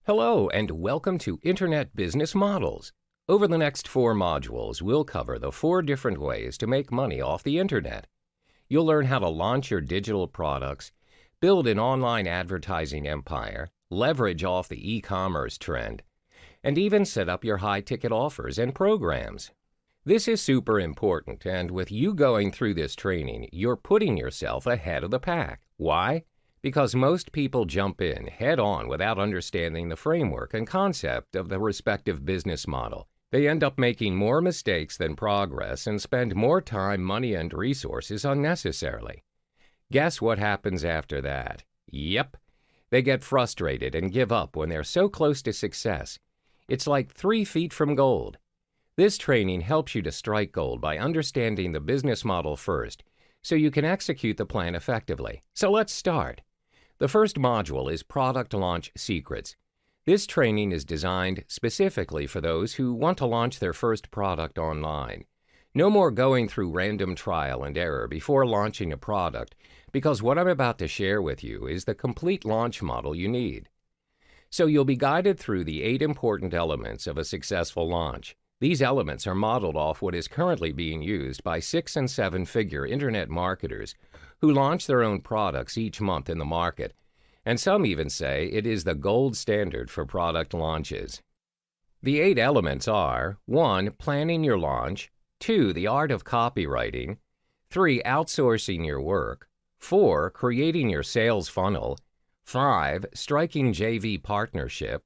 Hello and welcome to Internet Business Models. Over the next 4 modules, we'll cover the 4 different ways to make money off the Internet. You'll learn how to launch your digital products, build an online advertising empire, leverage off the e-commerce trend, and even set up your high-ticket offers and programs. This is super important, and with you going through this training, you're putting yourself ahead of the pack. Why? Because most people jump in head-on without understanding the framework and concept of the respective business model. They end up making more mistakes than progress and spend more time, money, and resources unnecessarily. Guess what happens after that? Yep, they get frustrated and give up when they're so close to success. It's like 3 feet from gold. This training helps you to strike gold by understanding the business model first, so you can execute the plan effectively. So let's start. The first module is Product Launch Secrets. This training is designed specifically for those who want to launch their first product online. No more going through random trial and error before launching a product, because what I'm about to share with you is the complete launch model you need. So you'll be guided through the 8 important elements of a successful launch. These elements are modeled off what is currently being used by 6- and 7-figure internet marketers who launch their own products each month in the market, and some even say it is the gold standard for product launches. The 8 elements are: 1. Planning your launch. 2. The art of copywriting. 3. Outsourcing your work. 4. Creating your sales funnel. 5. Striking JV partnership.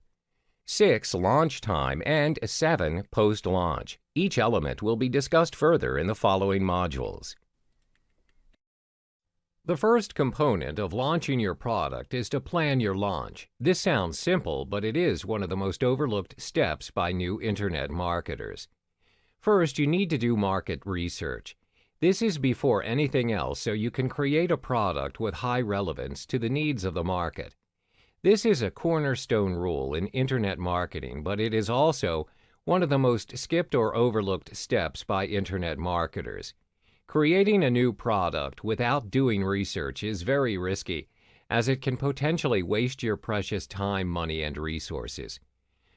6. Launch time, and 7. Post-launch. Each element will be discussed further in the following modules. The first component of launching your product is to plan your launch. This sounds simple, but it is one of the most overlooked steps by new internet marketers. First, you need to do market research. This is before anything else, so you can create a product with high relevance to the needs of the market. This is a cornerstone rule in internet marketing, but it is also one of the most skipped or overlooked steps by internet marketers. Creating a new product without doing research is very risky, as it can potentially waste your precious time, money, and resources.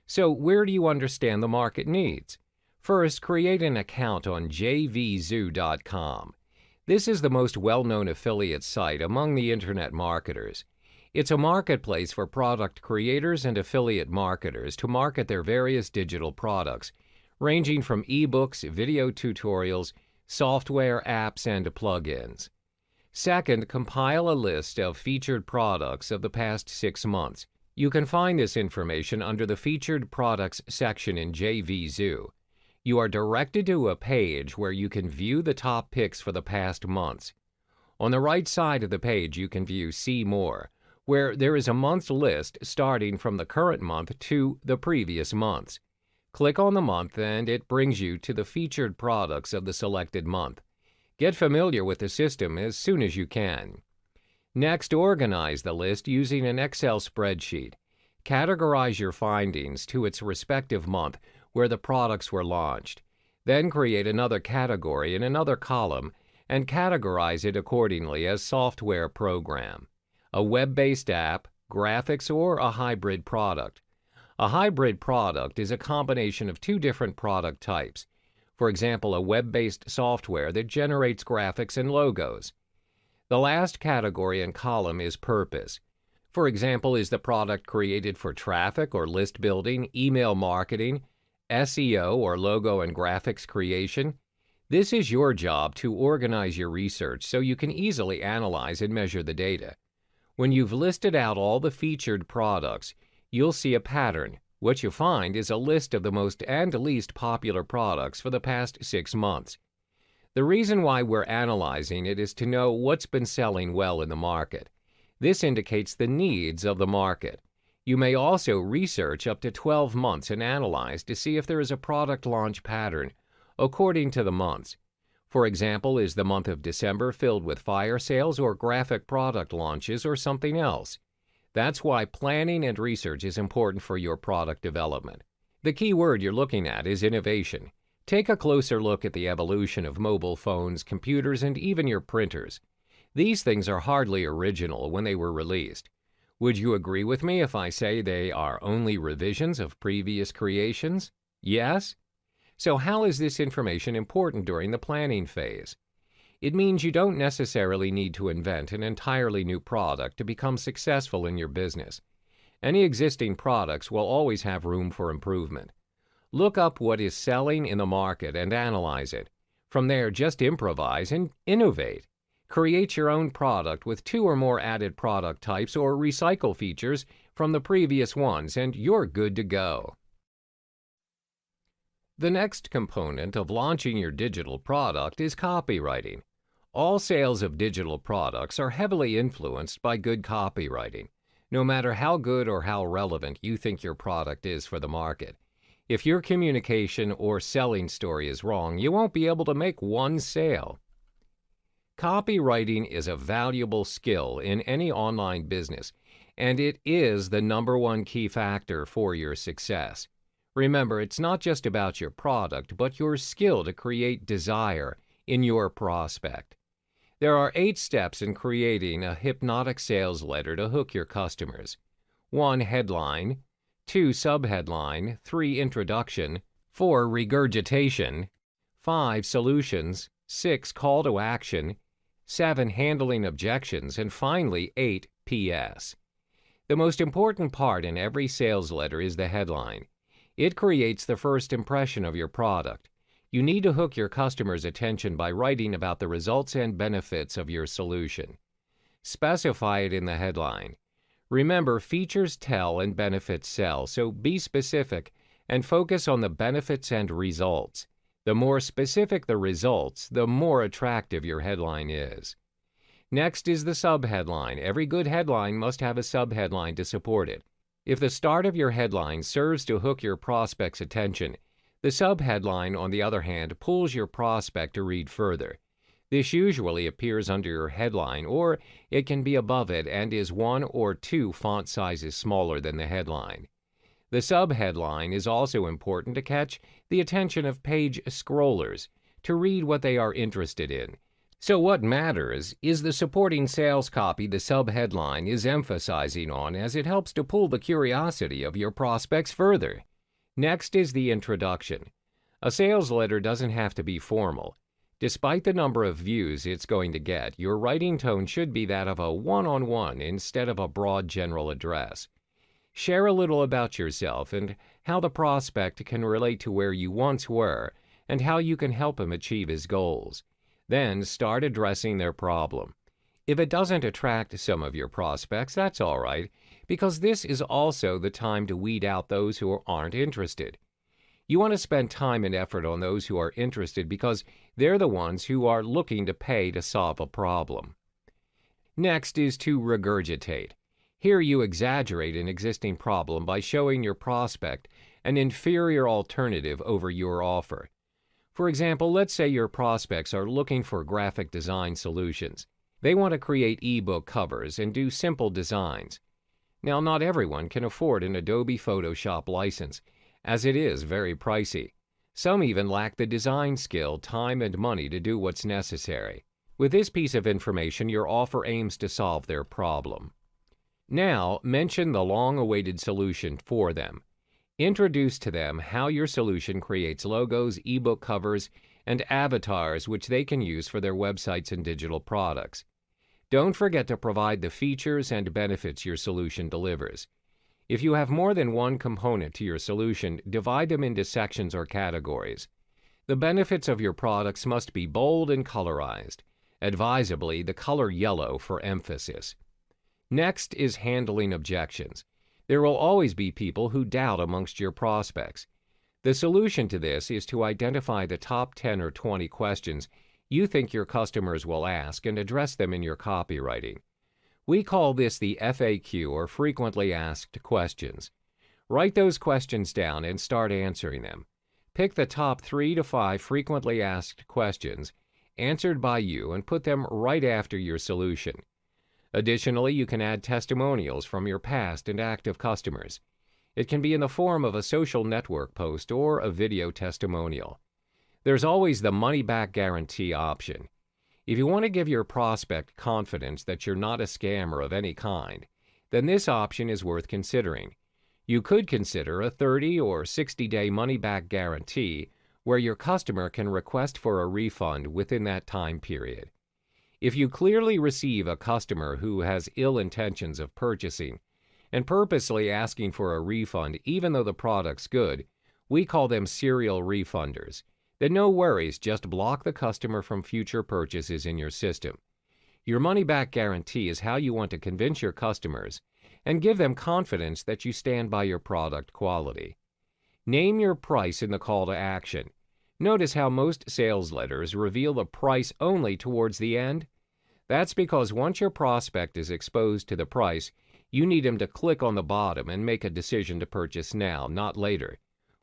So where do you understand the market needs? First, create an account on jvzoo.com. This is the most well-known affiliate site among the internet marketers. It's a marketplace for product creators and affiliate marketers to market their various digital products, ranging from ebooks, video tutorials, software, apps, and plugins. Second, compile a list of featured products of the past 6 months. You can find this information under the Featured Products section in JVZoo. You are directed to a page where you can view the top picks for the past months. On the right side of the page, you can view See More, where there is a month list starting from the current month to the previous months. Click on the month and it brings you to the featured products of the selected month. Get familiar with the system as soon as you can. Next, organize the list using an Excel spreadsheet. Categorize your findings to its respective month where the products were launched. Then create another category in another column and categorize it accordingly as software program, a web-based app, graphics, or a hybrid product. A hybrid product is a combination of 2 different product types. For example, a web-based software that generates graphics and logos. The last category and column is purpose. For example, is the product created for traffic or list building, email marketing, SEO, or logo and graphics creation? This is your job to organize your research so you can easily analyze and measure the data. When you've listed out all the featured products, you'll see a pattern. What you find is a list of the most and least popular products for the past 6 months. The reason why we're analyzing it is to know what's been selling well in the market. This indicates the needs of the market. You may also research up to 12 months and analyze to see if there is a product launch pattern according to the months. For example, is the month of December filled with fire sales or graphic product launches or something else? That's why planning and research is important for your product development. The key word you're looking at is innovation. Take a closer look at the evolution of mobile phones, computers, and even your printers. These things are hardly original when they were released. Would you agree with me if I say they are only revisions of previous creations? Yes? So how is this information important during the planning phase? It means you don't necessarily need to invent an entirely new product to become successful in your business. Any existing products will always have room for improvement. Look up what is selling in the market and analyze it. From there, just improvise and innovate. Create your own product with 2 or more added product types or recycle features from the previous ones, and you're good to go. The next component of launching your digital product is copywriting. All sales of digital products are heavily influenced by good copywriting, no matter how good or how relevant you think your product is for the market. If your communication or selling story is wrong, you won't be able to make one sale. Copywriting is a valuable skill in any online business, and it is the #1 key factor for your success. Remember, it's not just about your product, but your skill to create desire in your prospect. There are 8 steps in creating a hypnotic sales letter to hook your customers. 1. Headline. 2. Subheadline. 3. Introduction. 4. Regurgitation. 5. Solutions. 6. Call to action. 7. Handling objections. And finally, 8. PS. The most important part in every sales letter is the headline. It creates the first impression of your product. You need to hook your customers' attention by writing about the results and benefits of your solution. Specify it in the headline. Remember, features tell and benefits sell, so be specific and focus on the benefits and results. The more specific the results, the more attractive your headline is. Next is the subheadline. Every good headline must have a subheadline to support it. If the start of your headline serves to hook your prospect's attention, the subheadline, on the other hand, pulls your prospect to read further. This usually appears under your headline, or it can be above it and is 1 or 2 font sizes smaller than the headline. The subheadline is also important to catch the attention of page scrollers, to read what they are interested in. So what matters is the supporting sales copy the subheadline is emphasizing on, as it helps to pull the curiosity of your prospects further. Next is the introduction. A sales letter doesn't have to be formal. Despite the number of views it's going to get, your writing tone should be that of a one-on-one instead of a broad general address. Share a little about yourself and how the prospect can relate to where you once were and how you can help him achieve his goals. Then start addressing their problem. If it doesn't attract some of your prospects, that's all right, because this is also the time to weed out those who aren't interested. You want to spend time and effort on those who are interested because they're the ones who are looking to pay to solve a problem. Next is to regurgitate. Here you exaggerate an existing problem by showing your prospect an inferior alternative over your offer. For example, let's say your prospects are looking for graphic design solutions. They want to create ebook covers and do simple designs. Now, not everyone can afford an Adobe Photoshop license, as it is very pricey. Some even lack the design skill, time, and money to do what's necessary. With this piece of information, your offer aims to solve their problem. Now, mention the long-awaited solution for them. Introduce to them how your solution creates logos, ebook covers, and avatars which they can use for their websites and digital products. Don't forget to provide the features and benefits your solution delivers. If you have more than one component to your solution, divide them into sections or categories. The benefits of your products must be bold and colorized, advisably the color yellow for emphasis. Next is handling objections. There will always be people who doubt amongst your prospects. The solution to this is to identify the top 10 or 20 questions you think your customers will ask and address them in your copywriting. We call this the FAQ, or frequently asked questions. Write those questions down and start answering them. Pick the top 3 to 5 frequently asked questions answered by you and put them right after your solution. Additionally, you can add testimonials from your past and active customers. It can be in the form of a social network post or a video testimonial. There's always the money-back guarantee option. If you want to give your prospect confidence that you're not a scammer of any kind, then this option is worth considering. You could consider a 30 or 60-day money-back guarantee where your customer can request for a refund within that time period. If you clearly receive a customer who has ill intentions of purchasing and purposely asking for a refund even though the product's good, we call them serial refunders. Then no worries, just block the customer from future purchases in your system. Your money-back guarantee is how you want to convince your customers and give them confidence that you stand by your product quality. Name your price in the call to action. Notice how most sales letters reveal the price only towards the end? That's because once your prospect is exposed to the price, you need him to click on the bottom and make a decision to purchase now, not later.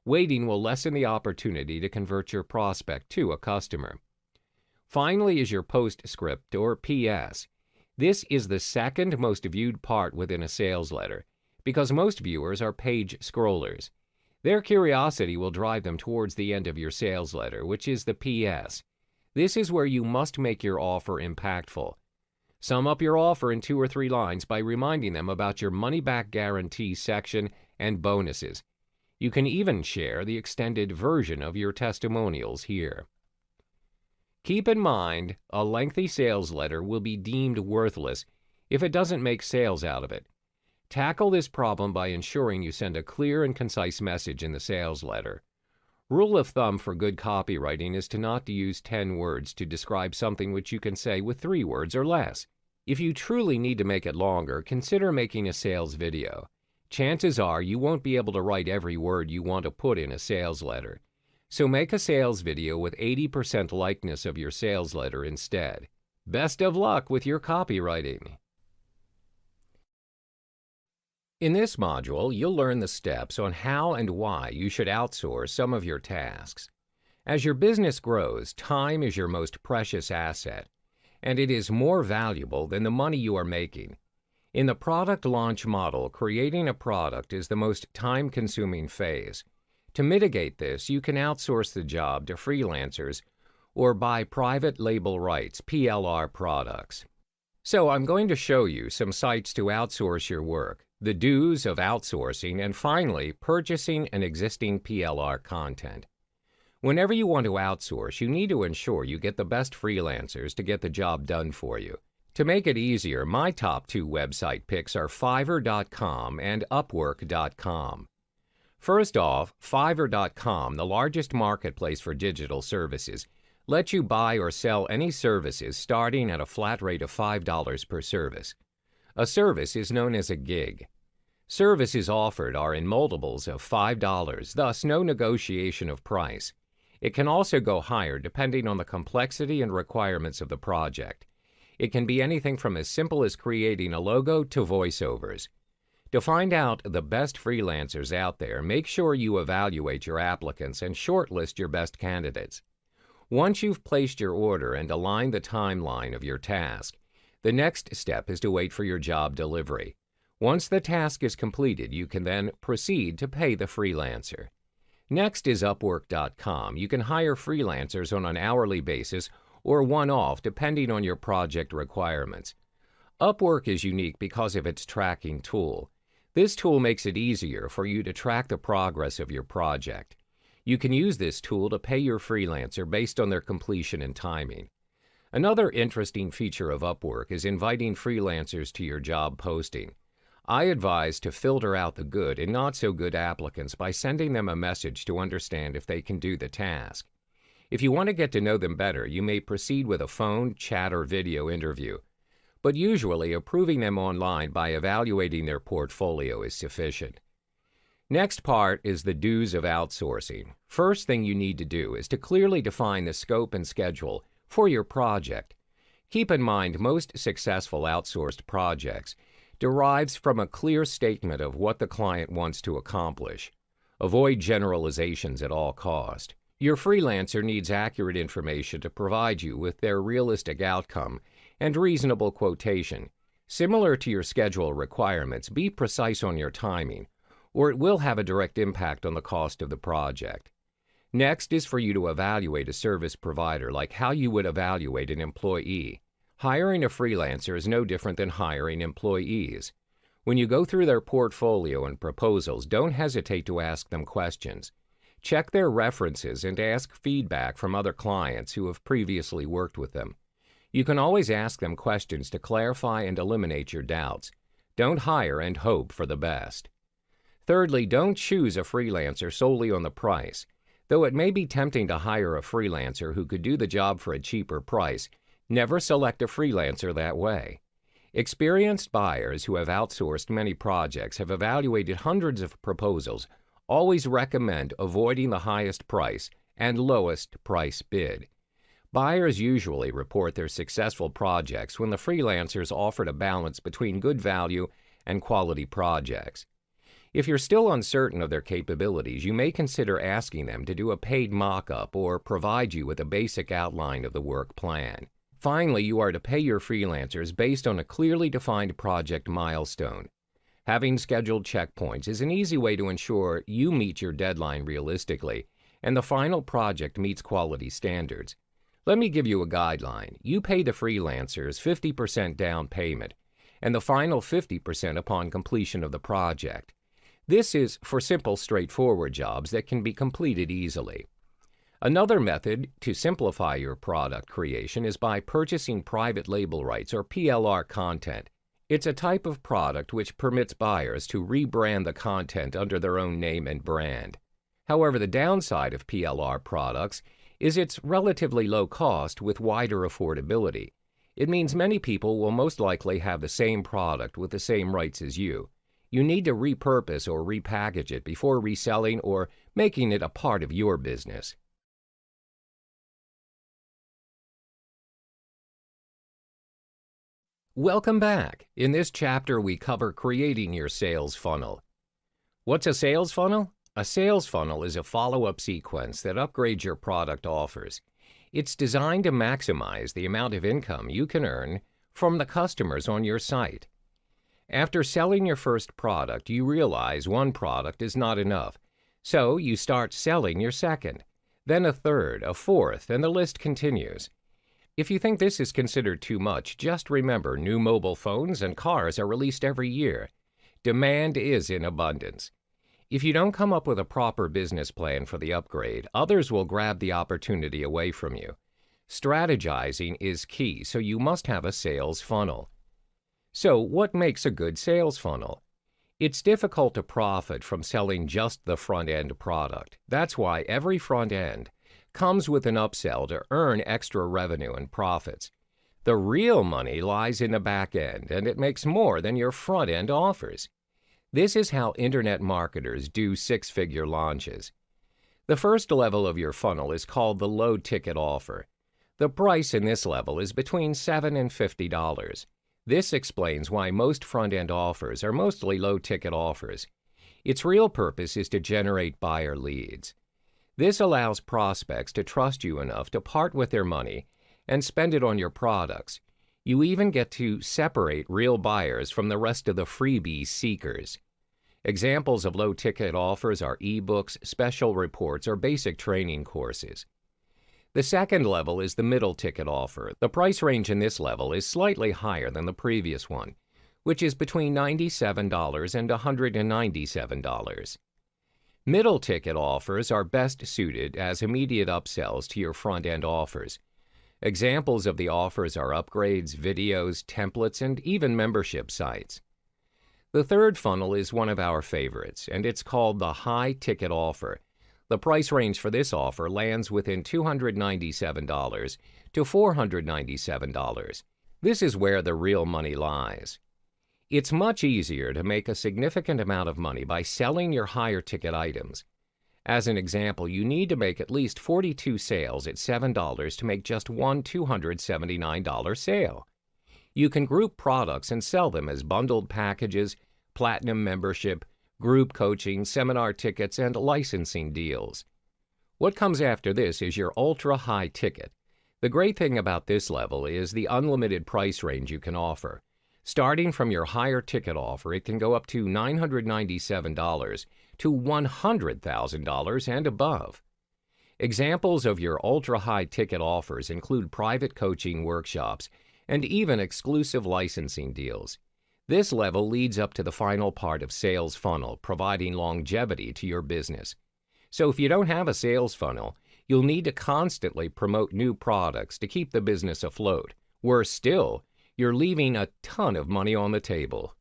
Waiting will lessen the opportunity to convert your prospect to a customer. Finally is your postscript or PS. This is the second most viewed part within a sales letter because most viewers are page scrollers. Their curiosity will drive them towards the end of your sales letter, which is the PS. This is where you must make your offer impactful. Sum up your offer in 2 or 3 lines by reminding them about your money-back guarantee section and bonuses. You can even share the extended version of your testimonials here. Keep in mind, a lengthy sales letter will be deemed worthless if it doesn't make sales out of it. Tackle this problem by ensuring you send a clear and concise message in the sales letter. Rule of thumb for good copywriting is to not use 10 words to describe something which you can say with 3 words or less. If you truly need to make it longer, consider making a sales video. Chances are you won't be able to write every word you want to put in a sales letter. So make a sales video with 80% likeness of your sales letter instead. Best of luck with your copywriting. In this module, you'll learn the steps on how and why you should outsource some of your tasks. As your business grows, time is your most precious asset, and it is more valuable than the money you are making. In the product launch model, creating a product is the most time-consuming phase. To mitigate this, you can outsource the job to freelancers or buy private label rights, PLR products. So I'm going to show you some sites to outsource your work, the do's of outsourcing, and finally, purchasing an existing PLR content. Whenever you want to outsource, you need to ensure you get the best freelancers to get the job done for you. To make it easier, my top 2 website picks are Fiverr.com and Upwork.com. First off, Fiverr.com, the largest marketplace for digital services, lets you buy or sell any services starting at a flat rate of $5 per service. A service is known as a gig. Services offered are in multiples of $5, thus no negotiation of price. It can also go higher depending on the complexity and requirements of the project. It can be anything from as simple as creating a logo to voiceovers. To find out the best freelancers out there, make sure you evaluate your applicants and shortlist your best candidates. Once you've placed your order and aligned the timeline of your task, the next step is to wait for your job delivery. Once the task is completed, you can then proceed to pay the freelancer. Next is Upwork.com. You can hire freelancers on an hourly basis or one-off depending on your project requirements. Upwork is unique because of its tracking tool. This tool makes it easier for you to track the progress of your project. You can use this tool to pay your freelancer based on their completion and timing. Another interesting feature of Upwork is inviting freelancers to your job posting. I advise to filter out the good and not so good applicants by sending them a message to understand if they can do the task. If you want to get to know them better, you may proceed with a phone, chat, or video interview. But usually, approving them online by evaluating their portfolio is sufficient. Next part is the do's of outsourcing. First thing you need to do is to clearly define the scope and schedule for your project. Keep in mind, most successful outsourced projects derives from a clear statement of what the client wants to accomplish. Avoid generalizations at all cost. Your freelancer needs accurate information to provide you with their realistic outcome and reasonable quotation. Similar to your schedule requirements, be precise on your timing, or it will have a direct impact on the cost of the project. Next is for you to evaluate a service provider like how you would evaluate an employee. Hiring a freelancer is no different than hiring employees. When you go through their portfolio and proposals, don't hesitate to ask them questions. Check their references and ask feedback from other clients who have previously worked with them. You can always ask them questions to clarify and eliminate your doubts. Don't hire and hope for the best. Thirdly, don't choose a freelancer solely on the price. Though it may be tempting to hire a freelancer who could do the job for a cheaper price, never select a freelancer that way. Experienced buyers who have outsourced many projects have evaluated hundreds of proposals, always recommend avoiding the highest price and lowest price bid. Buyers usually report their successful projects when the freelancers offered a balance between good value and quality projects. If you're still uncertain of their capabilities, you may consider asking them to do a paid mock-up or provide you with a basic outline of the work plan. Finally, you are to pay your freelancers based on a clearly defined project milestone. Having scheduled checkpoints is an easy way to ensure you meet your deadline realistically and the final project meets quality standards. Let me give you a guideline. You pay the freelancers 50% down payment and the final 50% upon completion of the project. This is for simple, straightforward jobs that can be completed easily. Another method to simplify your product creation is by purchasing private label rights or PLR content. It's a type of product which permits buyers to rebrand the content under their own name and brand. However, the downside of PLR products is its relatively low cost with wider affordability. It means many people will most likely have the same product with the same rights as you. You need to repurpose or repackage it before reselling or making it a part of your business. Welcome back. In this chapter, we cover creating your sales funnel. What's a sales funnel? A sales funnel is a follow-up sequence that upgrades your product offers. It's designed to maximize the amount of income you can earn from the customers on your site. After selling your first product, you realize one product is not enough, so you start selling your second, then a third, a fourth, and the list continues. If you think this is considered too much, just remember new mobile phones and cars are released every year. Demand is in abundance. If you don't come up with a proper business plan for the upgrade, others will grab the opportunity away from you. Strategizing is key, so you must have a sales funnel. So, what makes a good sales funnel? It's difficult to profit from selling just the front-end product. That's why every front end comes with an upsell to earn extra revenue and profits. The real money lies in the back end, and it makes more than your front end offers. This is how internet marketers do six-figure launches. The first level of your funnel is called the low-ticket offer. The price in this level is between $7 and $50. This explains why most front-end offers are mostly low-ticket offers. Its real purpose is to generate buyer leads. This allows prospects to trust you enough to part with their money and spend it on your products. You even get to separate real buyers from the rest of the freebie seekers. Examples of low-ticket offers are ebooks, special reports, or basic training courses. The second level is the middle ticket offer. The price range in this level is slightly higher than the previous one, which is between $97 and $197. Middle ticket offers are best suited as immediate upsells to your front-end offers. Examples of the offers are upgrades, videos, templates, and even membership sites. The third funnel is one of our favorites, and it's called the high ticket offer. The price range for this offer lands within $297 to $497. This is where the real money lies. It's much easier to make a significant amount of money by selling your higher ticket items. As an example, you need to make at least 42 sales at $7 to make just one $279 sale. You can group products and sell them as bundled packages, platinum membership, group coaching, seminar tickets, and licensing deals. What comes after this is your ultra-high ticket. The great thing about this level is the unlimited price range you can offer. Starting from your higher ticket offer, it can go up to $997 to $100,000 and above. Examples of your ultra-high ticket offers include private coaching workshops and even exclusive licensing deals. This level leads up to the final part of sales funnel, providing longevity to your business. So if you don't have a sales funnel, you'll need to constantly promote new products to keep the business afloat. Worse still, you're leaving a ton of money on the table.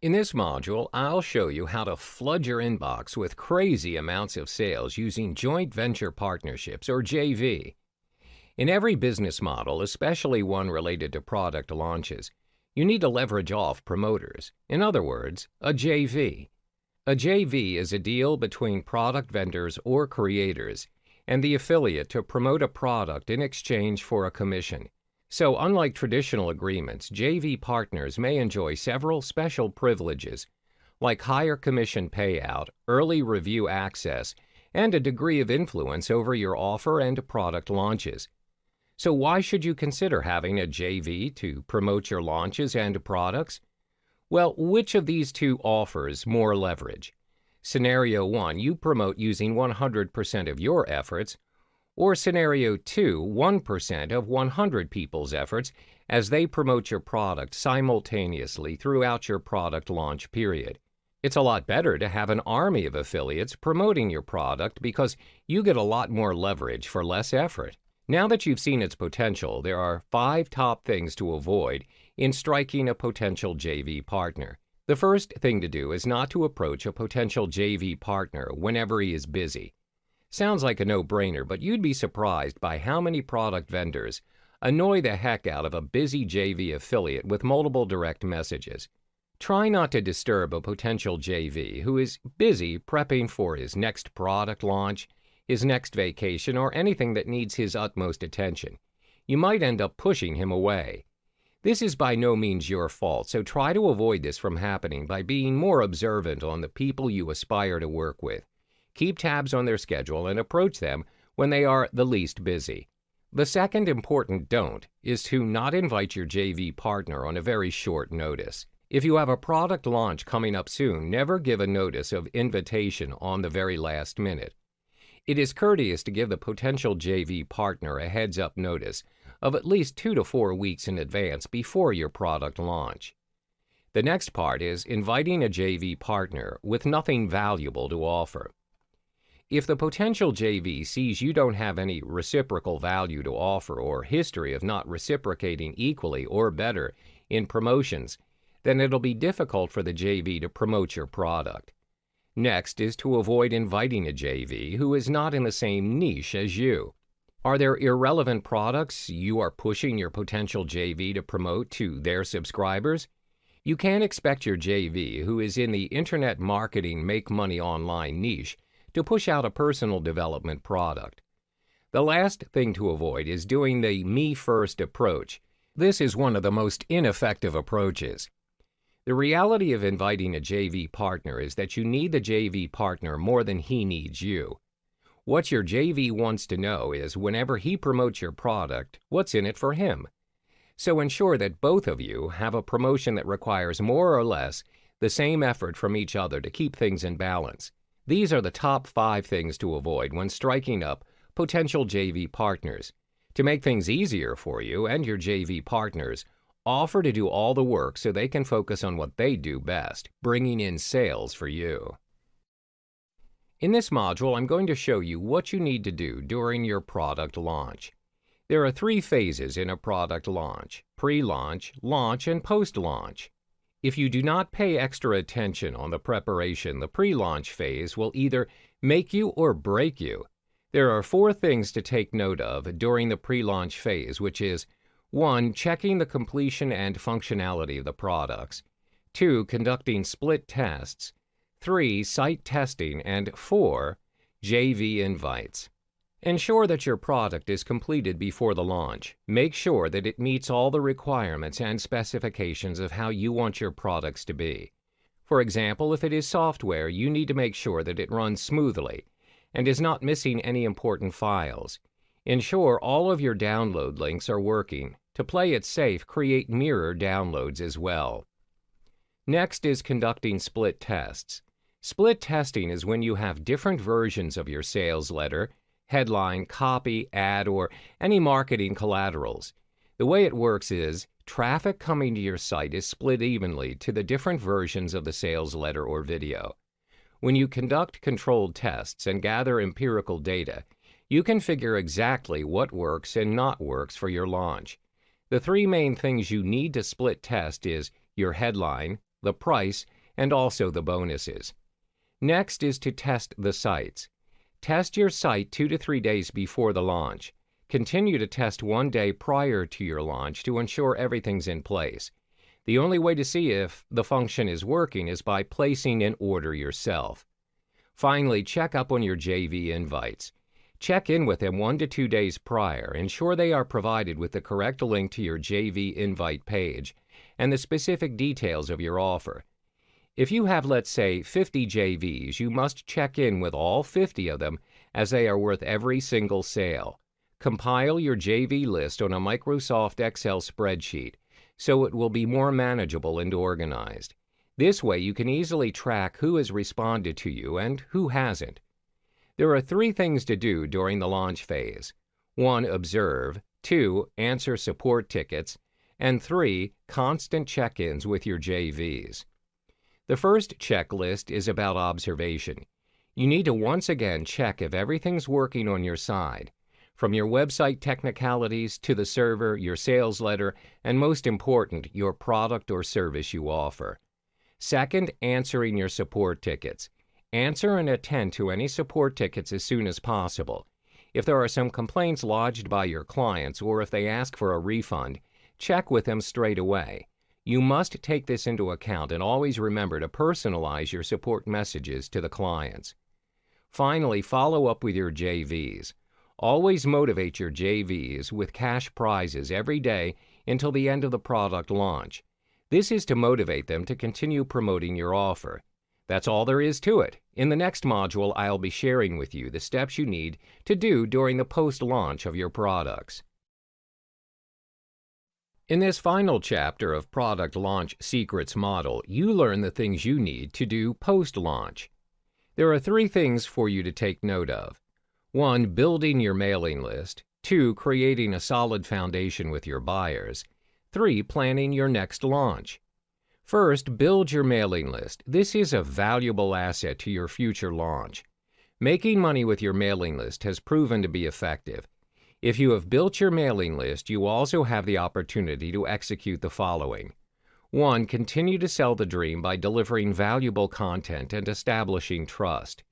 In this module, I'll show you how to flood your inbox with crazy amounts of sales using joint venture partnerships, or JV. In every business model, especially one related to product launches, you need to leverage off promoters. In other words, a JV. A JV is a deal between product vendors or creators and the affiliate to promote a product in exchange for a commission. So, unlike traditional agreements, JV partners may enjoy several special privileges, like higher commission payout, early review access, and a degree of influence over your offer and product launches. So why should you consider having a JV to promote your launches and products? Well, which of these two offers more leverage? Scenario 1, you promote using 100% of your efforts, or Scenario 2, 1% of 100 people's efforts as they promote your product simultaneously throughout your product launch period. It's a lot better to have an army of affiliates promoting your product because you get a lot more leverage for less effort. Now that you've seen its potential, there are 5 top things to avoid in striking a potential JV partner. The first thing to do is not to approach a potential JV partner whenever he is busy. Sounds like a no-brainer, but you'd be surprised by how many product vendors annoy the heck out of a busy JV affiliate with multiple direct messages. Try not to disturb a potential JV who is busy prepping for his next product launch, his next vacation, or anything that needs his utmost attention. You might end up pushing him away. This is by no means your fault, so try to avoid this from happening by being more observant on the people you aspire to work with. Keep tabs on their schedule and approach them when they are the least busy. The second important don't is to not invite your JV partner on a very short notice. If you have a product launch coming up soon, never give a notice of invitation on the very last minute. It is courteous to give the potential JV partner a heads-up notice of at least 2 to 4 weeks in advance before your product launch. The next part is inviting a JV partner with nothing valuable to offer. If the potential JV sees you don't have any reciprocal value to offer or history of not reciprocating equally or better in promotions, then it'll be difficult for the JV to promote your product. Next is to avoid inviting a JV who is not in the same niche as you. Are there irrelevant products you are pushing your potential JV to promote to their subscribers? You can't expect your JV who is in the internet marketing make money online niche to push out a personal development product. The last thing to avoid is doing the me first approach. This is one of the most ineffective approaches. The reality of inviting a JV partner is that you need the JV partner more than he needs you. What your JV wants to know is whenever he promotes your product, what's in it for him. So ensure that both of you have a promotion that requires more or less the same effort from each other to keep things in balance. These are the top 5 things to avoid when striking up potential JV partners. To make things easier for you and your JV partners, offer to do all the work so they can focus on what they do best, bringing in sales for you. In this module, I'm going to show you what you need to do during your product launch. There are 3 phases in a product launch: pre-launch, launch, and post-launch. If you do not pay extra attention on the preparation, the pre-launch phase will either make you or break you. There are 4 things to take note of during the pre-launch phase, which is 1. Checking the completion and functionality of the products. 2. Conducting split tests. 3. Site testing. And 4. JV invites. Ensure that your product is completed before the launch. Make sure that it meets all the requirements and specifications of how you want your products to be. For example, if it is software, you need to make sure that it runs smoothly and is not missing any important files. Ensure all of your download links are working. To play it safe, create mirror downloads as well. Next is conducting split tests. Split testing is when you have different versions of your sales letter, headline, copy, ad, or any marketing collaterals. The way it works is, Traffic coming to your site is split evenly to the different versions of the sales letter or video. When you conduct controlled tests and gather empirical data, you can figure exactly what works and not works for your launch. The three main things you need to split test is your headline, the price, and also the bonuses. Next is to test the sites. Test your site 2 to 3 days before the launch. Continue to test 1 day prior to your launch to ensure everything's in place. The only way to see if the function is working is by placing an order yourself. Finally, check up on your JV invites. Check in with them 1 to 2 days prior. Ensure they are provided with the correct link to your JV invite page and the specific details of your offer. If you have, let's say, 50 JVs, you must check in with all 50 of them as they are worth every single sale. Compile your JV list on a Microsoft Excel spreadsheet so it will be more manageable and organized. This way you can easily track who has responded to you and who hasn't. There are 3 things to do during the launch phase. 1. Observe. 2. Answer support tickets. And 3. Constant check-ins with your JVs. The first checklist is about observation. You need to once again check if everything's working on your side, from your website technicalities to the server, your sales letter, and most important, your product or service you offer. Second, answering your support tickets. Answer and attend to any support tickets as soon as possible. If there are some complaints lodged by your clients or if they ask for a refund, check with them straight away. You must take this into account and always remember to personalize your support messages to the clients. Finally, follow up with your JVs. Always motivate your JVs with cash prizes every day until the end of the product launch. This is to motivate them to continue promoting your offer. That's all there is to it. In the next module, I'll be sharing with you the steps you need to do during the post-launch of your products. In this final chapter of Product Launch Secrets Model, you learn the things you need to do post-launch. There are 3 things for you to take note of. 1. Building your mailing list. 2. Creating a solid foundation with your buyers. 3. Planning your next launch. First, build your mailing list. This is a valuable asset to your future launch. Making money with your mailing list has proven to be effective. If you have built your mailing list, you also have the opportunity to execute the following. 1. Continue to sell the dream by delivering valuable content and establishing trust.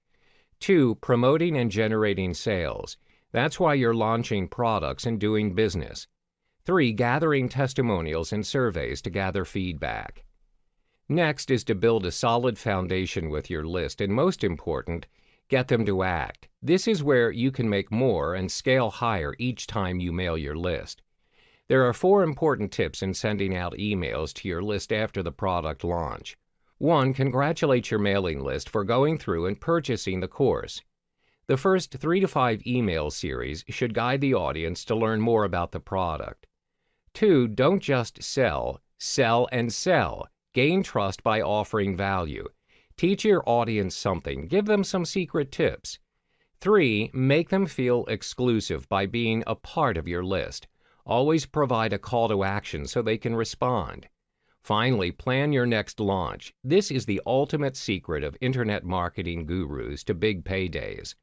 2. Promoting and generating sales. That's why you're launching products and doing business. 3. Gathering testimonials and surveys to gather feedback. Next is to build a solid foundation with your list, and most important, get them to act. This is where you can make more and scale higher each time you mail your list. There are 4 important tips in sending out emails to your list after the product launch. 1. Congratulate your mailing list for going through and purchasing the course. The first 3 to 5 email series should guide the audience to learn more about the product. 2. Don't just sell, sell and sell. Gain trust by offering value. Teach your audience something. Give them some secret tips. 3. Make them feel exclusive by being a part of your list. Always provide a call to action so they can respond. Finally, plan your next launch. This is the ultimate secret of internet marketing gurus to big paydays.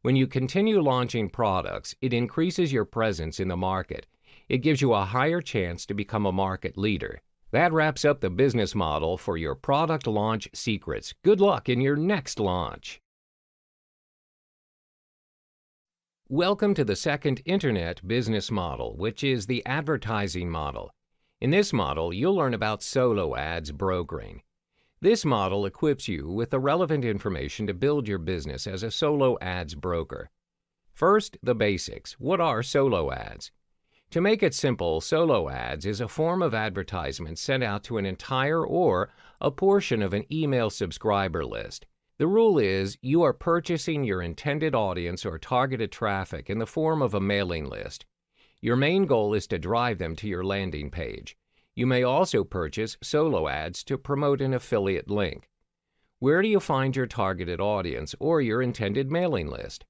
When you continue launching products, it increases your presence in the market. It gives you a higher chance to become a market leader. That wraps up the business model for your product launch secrets. Good luck in your next launch. Welcome to the second internet business model, which is the advertising model. In this model, you'll learn about solo ads brokering. This model equips you with the relevant information to build your business as a solo ads broker. First, the basics. What are solo ads? To make it simple, solo ads is a form of advertisement sent out to an entire or a portion of an email subscriber list. The rule is you are purchasing your intended audience or targeted traffic in the form of a mailing list. Your main goal is to drive them to your landing page. You may also purchase solo ads to promote an affiliate link. Where do you find your targeted audience or your intended mailing list?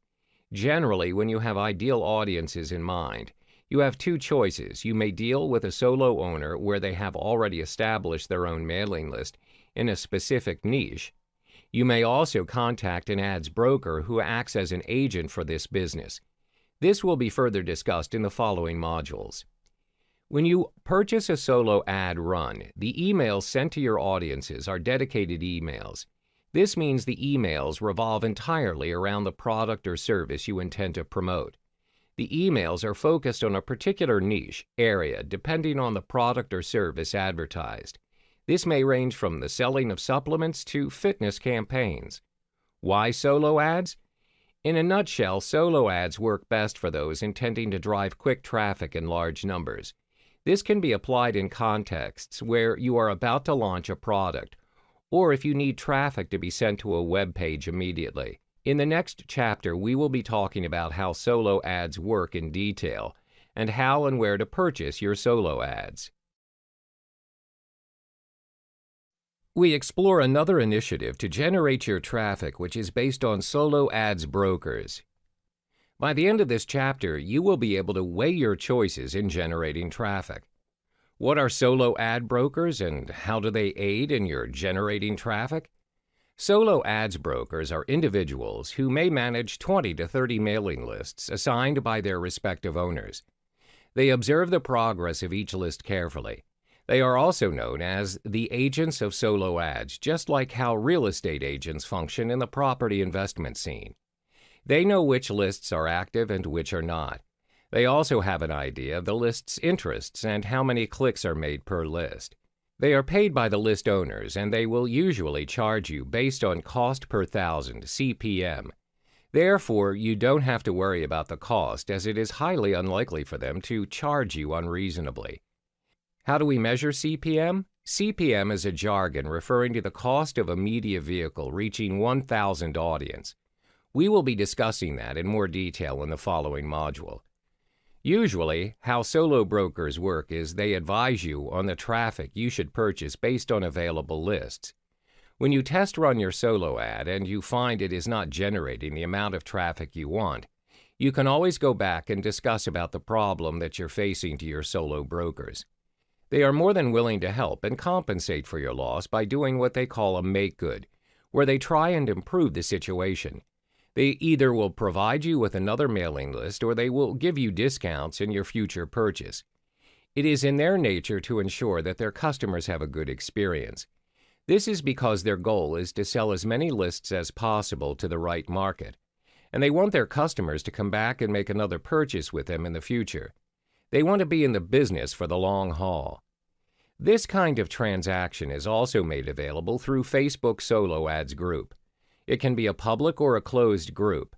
Generally, when you have ideal audiences in mind, You have two choices. You may deal with a solo owner where they have already established their own mailing list in a specific niche. You may also contact an ads broker who acts as an agent for this business. This will be further discussed in the following modules. When you purchase a solo ad run, the emails sent to your audiences are dedicated emails. This means the emails revolve entirely around the product or service you intend to promote. The emails are focused on a particular niche area depending on the product or service advertised. This may range from the selling of supplements to fitness campaigns. Why solo ads? In a nutshell, solo ads work best for those intending to drive quick traffic in large numbers. This can be applied in contexts where you are about to launch a product, or if you need traffic to be sent to a web page immediately. In the next chapter, we will be talking about how solo ads work in detail and how and where to purchase your solo ads. We explore another initiative to generate your traffic, which is based on solo ads brokers. By the end of this chapter, you will be able to weigh your choices in generating traffic. What are solo ad brokers and how do they aid in your generating traffic? Solo ads brokers are individuals who may manage 20 to 30 mailing lists assigned by their respective owners. They observe the progress of each list carefully. They are also known as the agents of solo ads, just like how real estate agents function in the property investment scene. They know which lists are active and which are not. They also have an idea of the list's interests and how many clicks are made per list. They are paid by the list owners, and they will usually charge you based on cost per thousand, CPM. Therefore, you don't have to worry about the cost, as it is highly unlikely for them to charge you unreasonably. How do we measure CPM? CPM is a jargon referring to the cost of a media vehicle reaching 1,000 audience. We will be discussing that in more detail in the following module. Usually, how solo brokers work is they advise you on the traffic you should purchase based on available lists. When you test run your solo ad and you find it is not generating the amount of traffic you want, you can always go back and discuss about the problem that you're facing to your solo brokers. They are more than willing to help and compensate for your loss by doing what they call a make good, where they try and improve the situation. They either will provide you with another mailing list or they will give you discounts in your future purchase. It is in their nature to ensure that their customers have a good experience. This is because their goal is to sell as many lists as possible to the right market, and they want their customers to come back and make another purchase with them in the future. They want to be in the business for the long haul. This kind of transaction is also made available through Facebook Solo Ads Group. It can be a public or a closed group.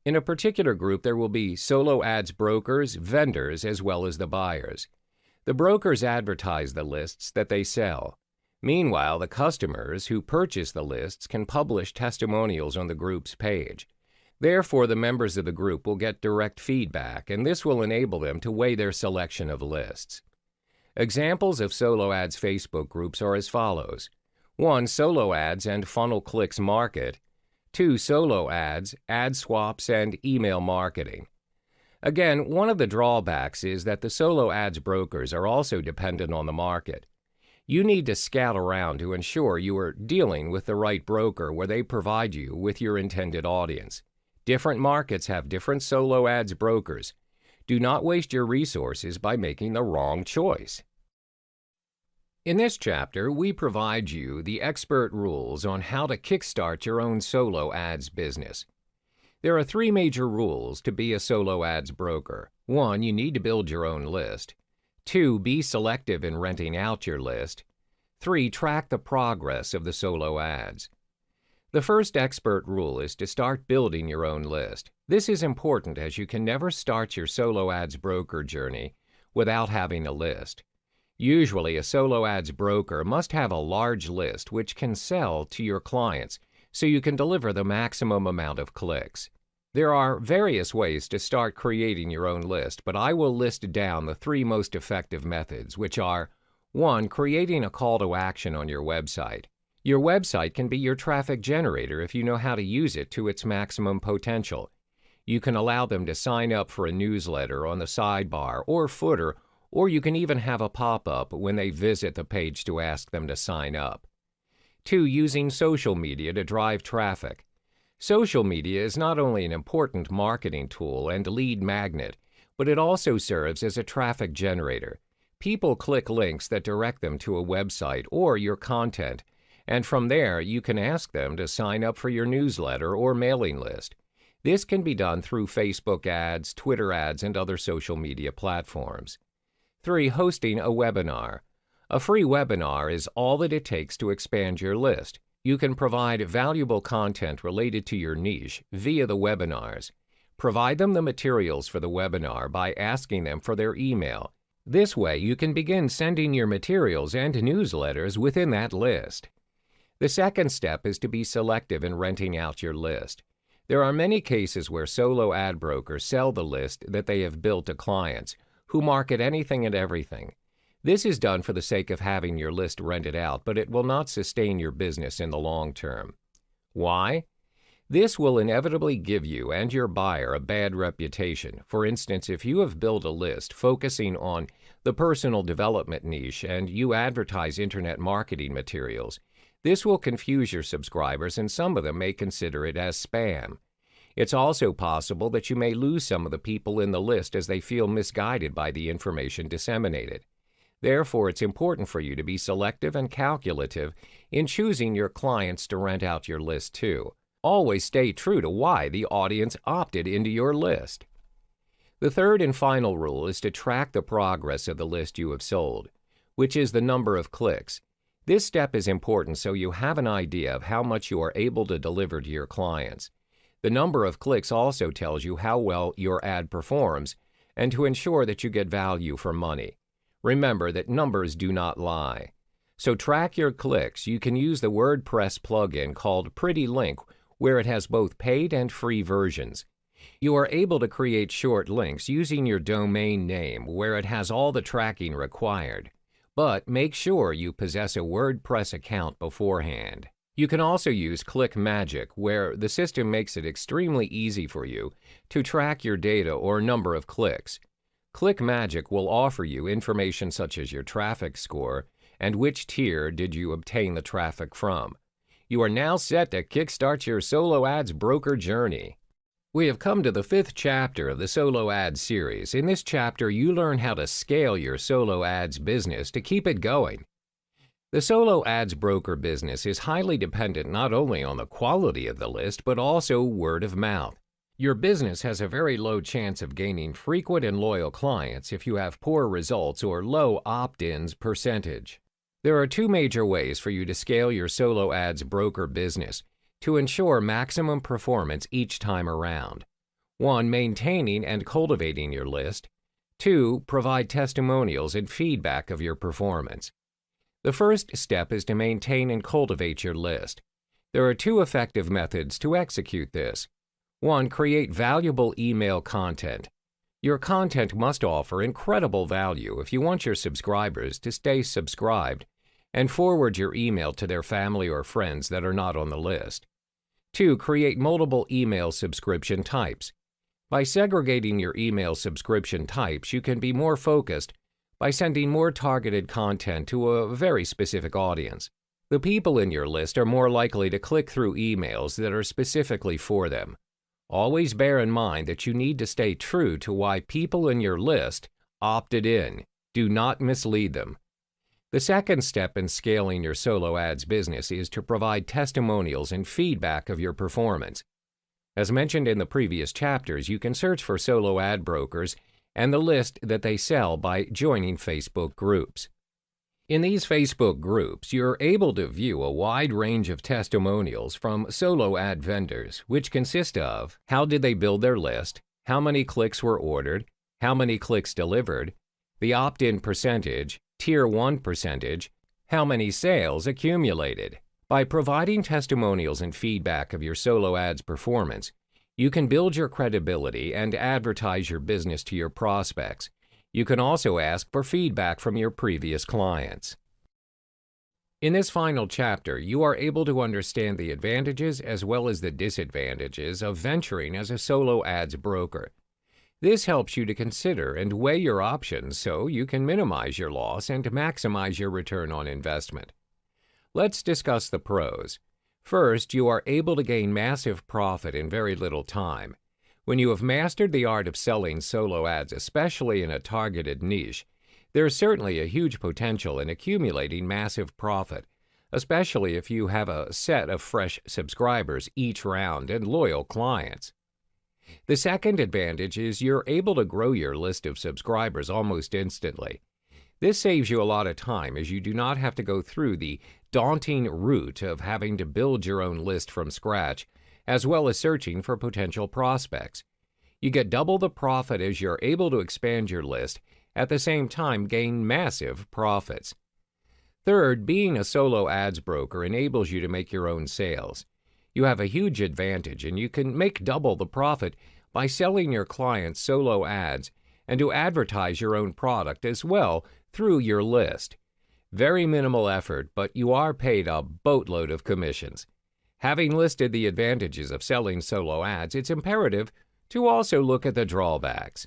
In a particular group, there will be solo ads brokers, vendors, as well as the buyers. The brokers advertise the lists that they sell. Meanwhile, the customers who purchase the lists can publish testimonials on the group's page. Therefore, the members of the group will get direct feedback, and this will enable them to weigh their selection of lists. Examples of solo ads Facebook groups are as follows. 1. Solo ads and funnel clicks market. 2. Solo ads, ad swaps, and email marketing. Again, one of the drawbacks is that the solo ads brokers are also dependent on the market. You need to scout around to ensure you are dealing with the right broker where they provide you with your intended audience. Different markets have different solo ads brokers. Do not waste your resources by making the wrong choice. In this chapter, we provide you the expert rules on how to kickstart your own solo ads business. There are 3 major rules to be a solo ads broker. 1. You need to build your own list. 2. Be selective in renting out your list. 3. Track the progress of the solo ads. The first expert rule is to start building your own list. This is important as you can never start your solo ads broker journey without having a list. Usually, a solo ads broker must have a large list which can sell to your clients so you can deliver the maximum amount of clicks. There are various ways to start creating your own list, but I will list down the 3 most effective methods, which are 1. Creating a call to action on your website. Your website can be your traffic generator if you know how to use it to its maximum potential. You can allow them to sign up for a newsletter on the sidebar or footer, or you can even have a pop-up when they visit the page to ask them to sign up. 2. Using social media to drive traffic. Social media is not only an important marketing tool and lead magnet, but it also serves as a traffic generator. People click links that direct them to a website or your content, and from there you can ask them to sign up for your newsletter or mailing list. This can be done through Facebook ads, Twitter ads, and other social media platforms. 3. Hosting a webinar. A free webinar is all that it takes to expand your list. You can provide valuable content related to your niche via the webinars. Provide them the materials for the webinar by asking them for their email. This way, you can begin sending your materials and newsletters within that list. The second step is to be selective in renting out your list. There are many cases where solo ad brokers sell the list that they have built to clients who market anything and everything. This is done for the sake of having your list rented out, but it will not sustain your business in the long term. Why? This will inevitably give you and your buyer a bad reputation. For instance, if you have built a list focusing on the personal development niche and you advertise internet marketing materials, this will confuse your subscribers and some of them may consider it as spam. It's also possible that you may lose some of the people in the list as they feel misguided by the information disseminated. Therefore, it's important for you to be selective and calculative in choosing your clients to rent out your list to. Always stay true to why the audience opted into your list. The third and final rule is to track the progress of the list you have sold, which is the number of clicks. This step is important so you have an idea of how much you are able to deliver to your clients. The number of clicks also tells you how well your ad performs and to ensure that you get value for money. Remember that numbers do not lie. So track your clicks. You can use the WordPress plugin called Pretty Link, where it has both paid and free versions. You are able to create short links using your domain name where it has all the tracking required. But make sure you possess a WordPress account beforehand. You can also use Click Magic, where the system makes it extremely easy for you to track your data or number of clicks. Click Magic will offer you information such as your traffic score and which tier did you obtain the traffic from. You are now set to kickstart your solo ads broker journey. We have come to the 5th chapter of the Solo Ads series. In this chapter, you learn how to scale your solo ads business to keep it going. The solo ads broker business is highly dependent not only on the quality of the list, but also word of mouth. Your business has a very low chance of gaining frequent and loyal clients if you have poor results or low opt-ins percentage. There are 2 major ways for you to scale your solo ads broker business to ensure maximum performance each time around. 1. Maintaining and cultivating your list. 2. Provide testimonials and feedback of your performance. The first step is to maintain and cultivate your list. There are 2 effective methods to execute this. 1. Create valuable email content. Your content must offer incredible value if you want your subscribers to stay subscribed and forward your email to their family or friends that are not on the list. 2. Create multiple email subscription types. By segregating your email subscription types, you can be more focused by sending more targeted content to a very specific audience. The people in your list are more likely to click through emails that are specifically for them. Always bear in mind that you need to stay true to why people in your list opted in. Do not mislead them. The second step in scaling your solo ads business is to provide testimonials and feedback of your performance. As mentioned in the previous chapters, you can search for solo ad brokers and the list that they sell by joining Facebook groups. In these Facebook groups, you're able to view a wide range of testimonials from solo ad vendors, which consist of how did they build their list, how many clicks were ordered, how many clicks delivered, the opt-in percentage, Tier 1 percentage, how many sales accumulated. By providing testimonials and feedback of your solo ads performance, you can build your credibility and advertise your business to your prospects. You can also ask for feedback from your previous clients. In this final chapter, you are able to understand the advantages as well as the disadvantages of venturing as a solo ads broker. This helps you to consider and weigh your options so you can minimize your loss and maximize your return on investment. Let's discuss the pros. First, you are able to gain massive profit in very little time. When you have mastered the art of selling solo ads, especially in a targeted niche, there is certainly a huge potential in accumulating massive profit, especially if you have a set of fresh subscribers each round and loyal clients. The second advantage is you're able to grow your list of subscribers almost instantly. This saves you a lot of time as you do not have to go through the daunting route of having to build your own list from scratch, as well as searching for potential prospects. You get double the profit as you're able to expand your list, at the same time gain massive profits. Third, being a solo ads broker enables you to make your own sales. You have a huge advantage and you can make double the profit by selling your clients solo ads and to advertise your own product as well through your list. Very minimal effort, but you are paid a boatload of commissions. Having listed the advantages of selling solo ads, it's imperative to also look at the drawbacks.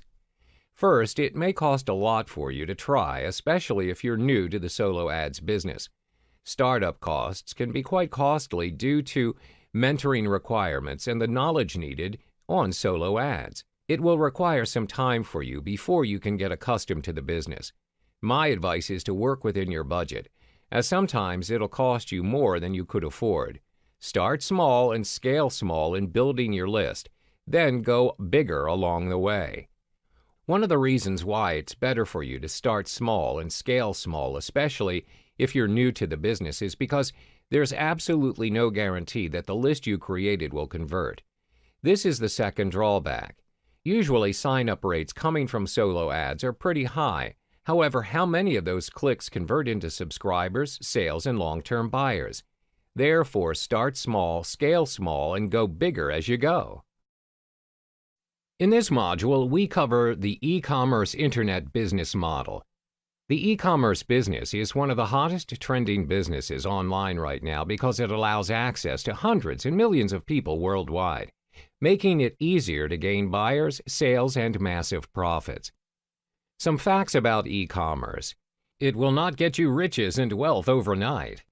First, it may cost a lot for you to try, especially if you're new to the solo ads business. Startup costs can be quite costly due to mentoring requirements and the knowledge needed on solo ads. It will require some time for you before you can get accustomed to the business. My advice is to work within your budget, as sometimes it'll cost you more than you could afford. Start small and scale small in building your list, then go bigger along the way. One of the reasons why it's better for you to start small and scale small, especially if you're new to the business, is because there's absolutely no guarantee that the list you created will convert. This is the second drawback. Usually, sign-up rates coming from solo ads are pretty high. However, how many of those clicks convert into subscribers, sales, and long-term buyers? Therefore, start small, scale small, and go bigger as you go. In this module, we cover the e-commerce internet business model. The e-commerce business is one of the hottest trending businesses online right now because it allows access to hundreds and millions of people worldwide, making it easier to gain buyers, sales, and massive profits. Some facts about e-commerce. It will not get you riches and wealth overnight.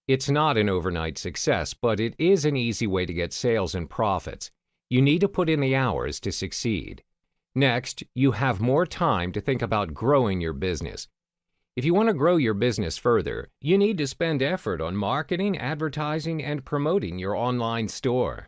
It's not an overnight success, but it is an easy way to get sales and profits. You need to put in the hours to succeed. Next, you have more time to think about growing your business. If you want to grow your business further, you need to spend effort on marketing, advertising, and promoting your online store.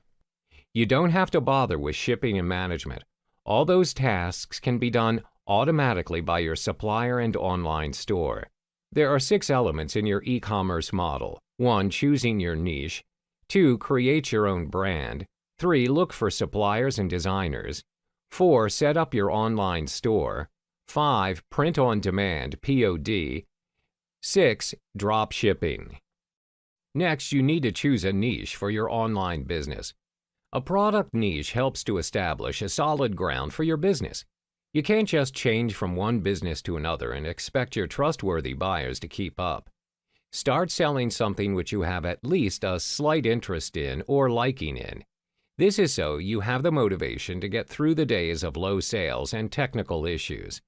You don't have to bother with shipping and management. All those tasks can be done automatically by your supplier and online store. There are 6 elements in your e-commerce model. 1. Choosing your niche. 2. Create your own brand. 3. Look for suppliers and designers. 4. Set up your online store. 5. Print on demand, POD. 6. Drop shipping. Next, you need to choose a niche for your online business. A product niche helps to establish a solid ground for your business. You can't just change from one business to another and expect your trustworthy buyers to keep up. Start selling something which you have at least a slight interest in or liking in. This is so you have the motivation to get through the days of low sales and technical issues.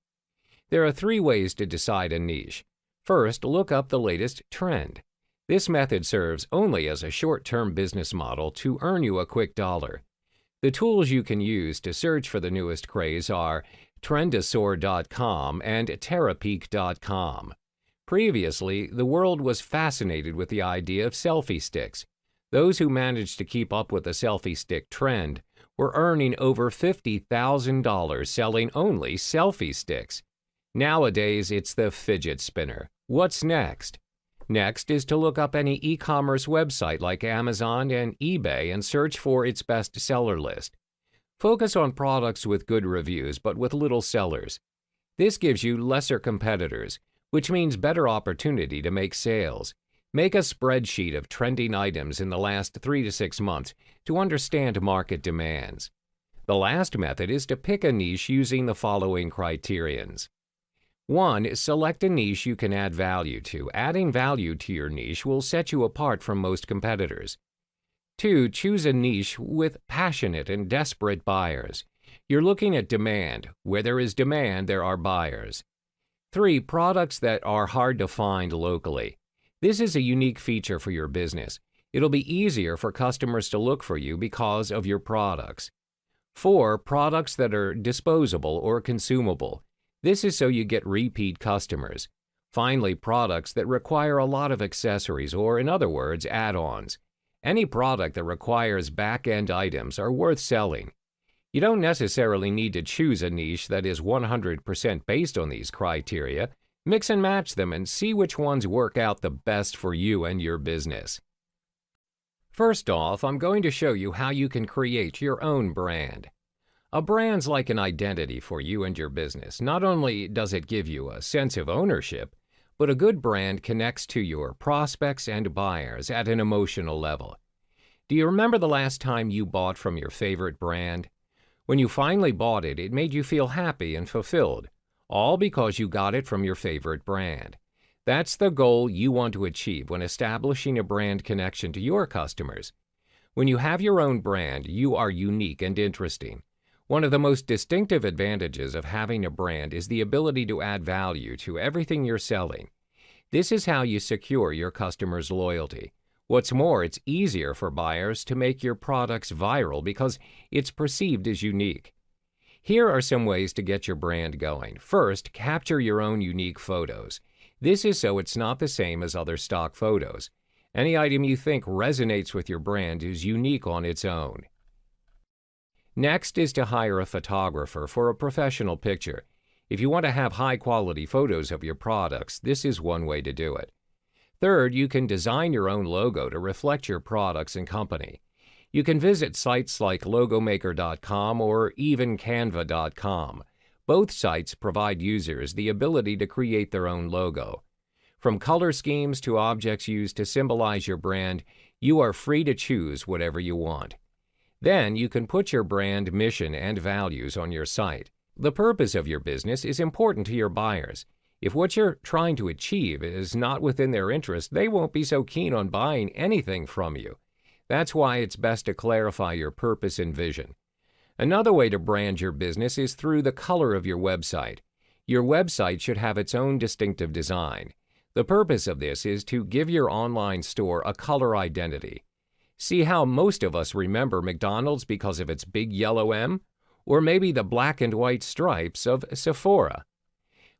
There are 3 ways to decide a niche. First, look up the latest trend. This method serves only as a short-term business model to earn you a quick dollar. The tools you can use to search for the newest craze are Trendosaur.com and Terapeak.com. Previously, the world was fascinated with the idea of selfie sticks. Those who managed to keep up with the selfie stick trend were earning over $50,000 selling only selfie sticks. Nowadays, it's the fidget spinner. What's next? Next is to look up any e-commerce website like Amazon and eBay and search for its bestseller list. Focus on products with good reviews but with little sellers. This gives you lesser competitors, which means better opportunity to make sales. Make a spreadsheet of trending items in the last 3 to 6 months to understand market demands. The last method is to pick a niche using the following criterions. 1. Select a niche you can add value to. Adding value to your niche will set you apart from most competitors. 2. Choose a niche with passionate and desperate buyers. You're looking at demand. Where there is demand, there are buyers. 3. Products that are hard to find locally. This is a unique feature for your business. It'll be easier for customers to look for you because of your products. 4. Products that are disposable or consumable. This is so you get repeat customers. Finally, products that require a lot of accessories, or in other words, add-ons. Any product that requires back-end items are worth selling. You don't necessarily need to choose a niche that is 100% based on these criteria. Mix and match them and see which ones work out the best for you and your business. First off, I'm going to show you how you can create your own brand. A brand's like an identity for you and your business. Not only does it give you a sense of ownership, but a good brand connects to your prospects and buyers at an emotional level. Do you remember the last time you bought from your favorite brand? When you finally bought it, it made you feel happy and fulfilled, all because you got it from your favorite brand. That's the goal you want to achieve when establishing a brand connection to your customers. When you have your own brand, you are unique and interesting. One of the most distinctive advantages of having a brand is the ability to add value to everything you're selling. This is how you secure your customers' loyalty. What's more, it's easier for buyers to make your products viral because it's perceived as unique. Here are some ways to get your brand going. First, capture your own unique photos. This is so it's not the same as other stock photos. Any item you think resonates with your brand is unique on its own. Next is to hire a photographer for a professional picture. If you want to have high-quality photos of your products, this is one way to do it. Third, you can design your own logo to reflect your products and company. You can visit sites like logomaker.com or even canva.com. Both sites provide users the ability to create their own logo. From color schemes to objects used to symbolize your brand, you are free to choose whatever you want. Then you can put your brand, mission, and values on your site. The purpose of your business is important to your buyers. If what you're trying to achieve is not within their interest, they won't be so keen on buying anything from you. That's why it's best to clarify your purpose and vision. Another way to brand your business is through the color of your website. Your website should have its own distinctive design. The purpose of this is to give your online store a color identity. See how most of us remember McDonald's because of its big yellow M? Or maybe the black and white stripes of Sephora.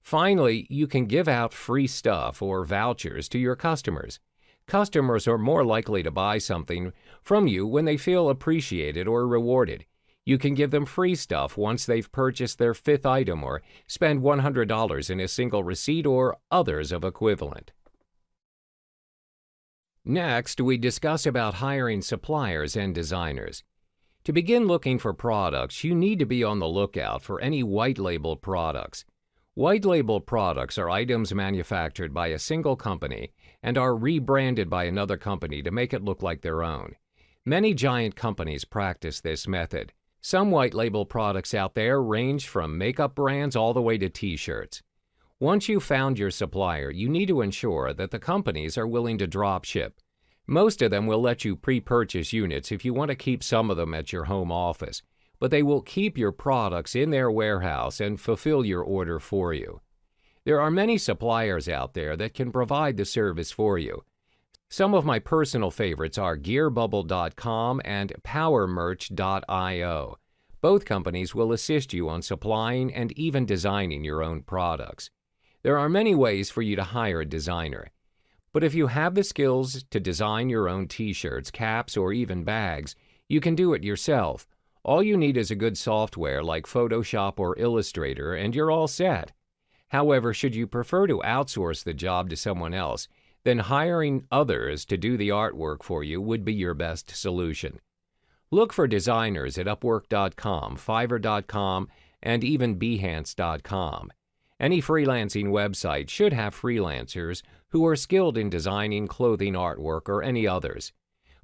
Finally, you can give out free stuff or vouchers to your customers. Customers are more likely to buy something from you when they feel appreciated or rewarded. You can give them free stuff once they've purchased their 5th item or spend $100 in a single receipt or others of equivalent. Next, we discuss about hiring suppliers and designers. To begin looking for products, you need to be on the lookout for any white label products. White label products are items manufactured by a single company and are rebranded by another company to make it look like their own. Many giant companies practice this method. Some white label products out there range from makeup brands all the way to t-shirts. Once you've found your supplier, you need to ensure that the companies are willing to drop ship. Most of them will let you pre-purchase units if you want to keep some of them at your home office, but they will keep your products in their warehouse and fulfill your order for you. There are many suppliers out there that can provide the service for you. Some of my personal favorites are gearbubble.com and powermerch.io. Both companies will assist you on supplying and even designing your own products. There are many ways for you to hire a designer. But if you have the skills to design your own t-shirts, caps, or even bags, you can do it yourself. All you need is a good software like Photoshop or Illustrator, and you're all set. However, should you prefer to outsource the job to someone else, then hiring others to do the artwork for you would be your best solution. Look for designers at Upwork.com, Fiverr.com, and even Behance.com. Any freelancing website should have freelancers who are skilled in designing clothing artwork or any others.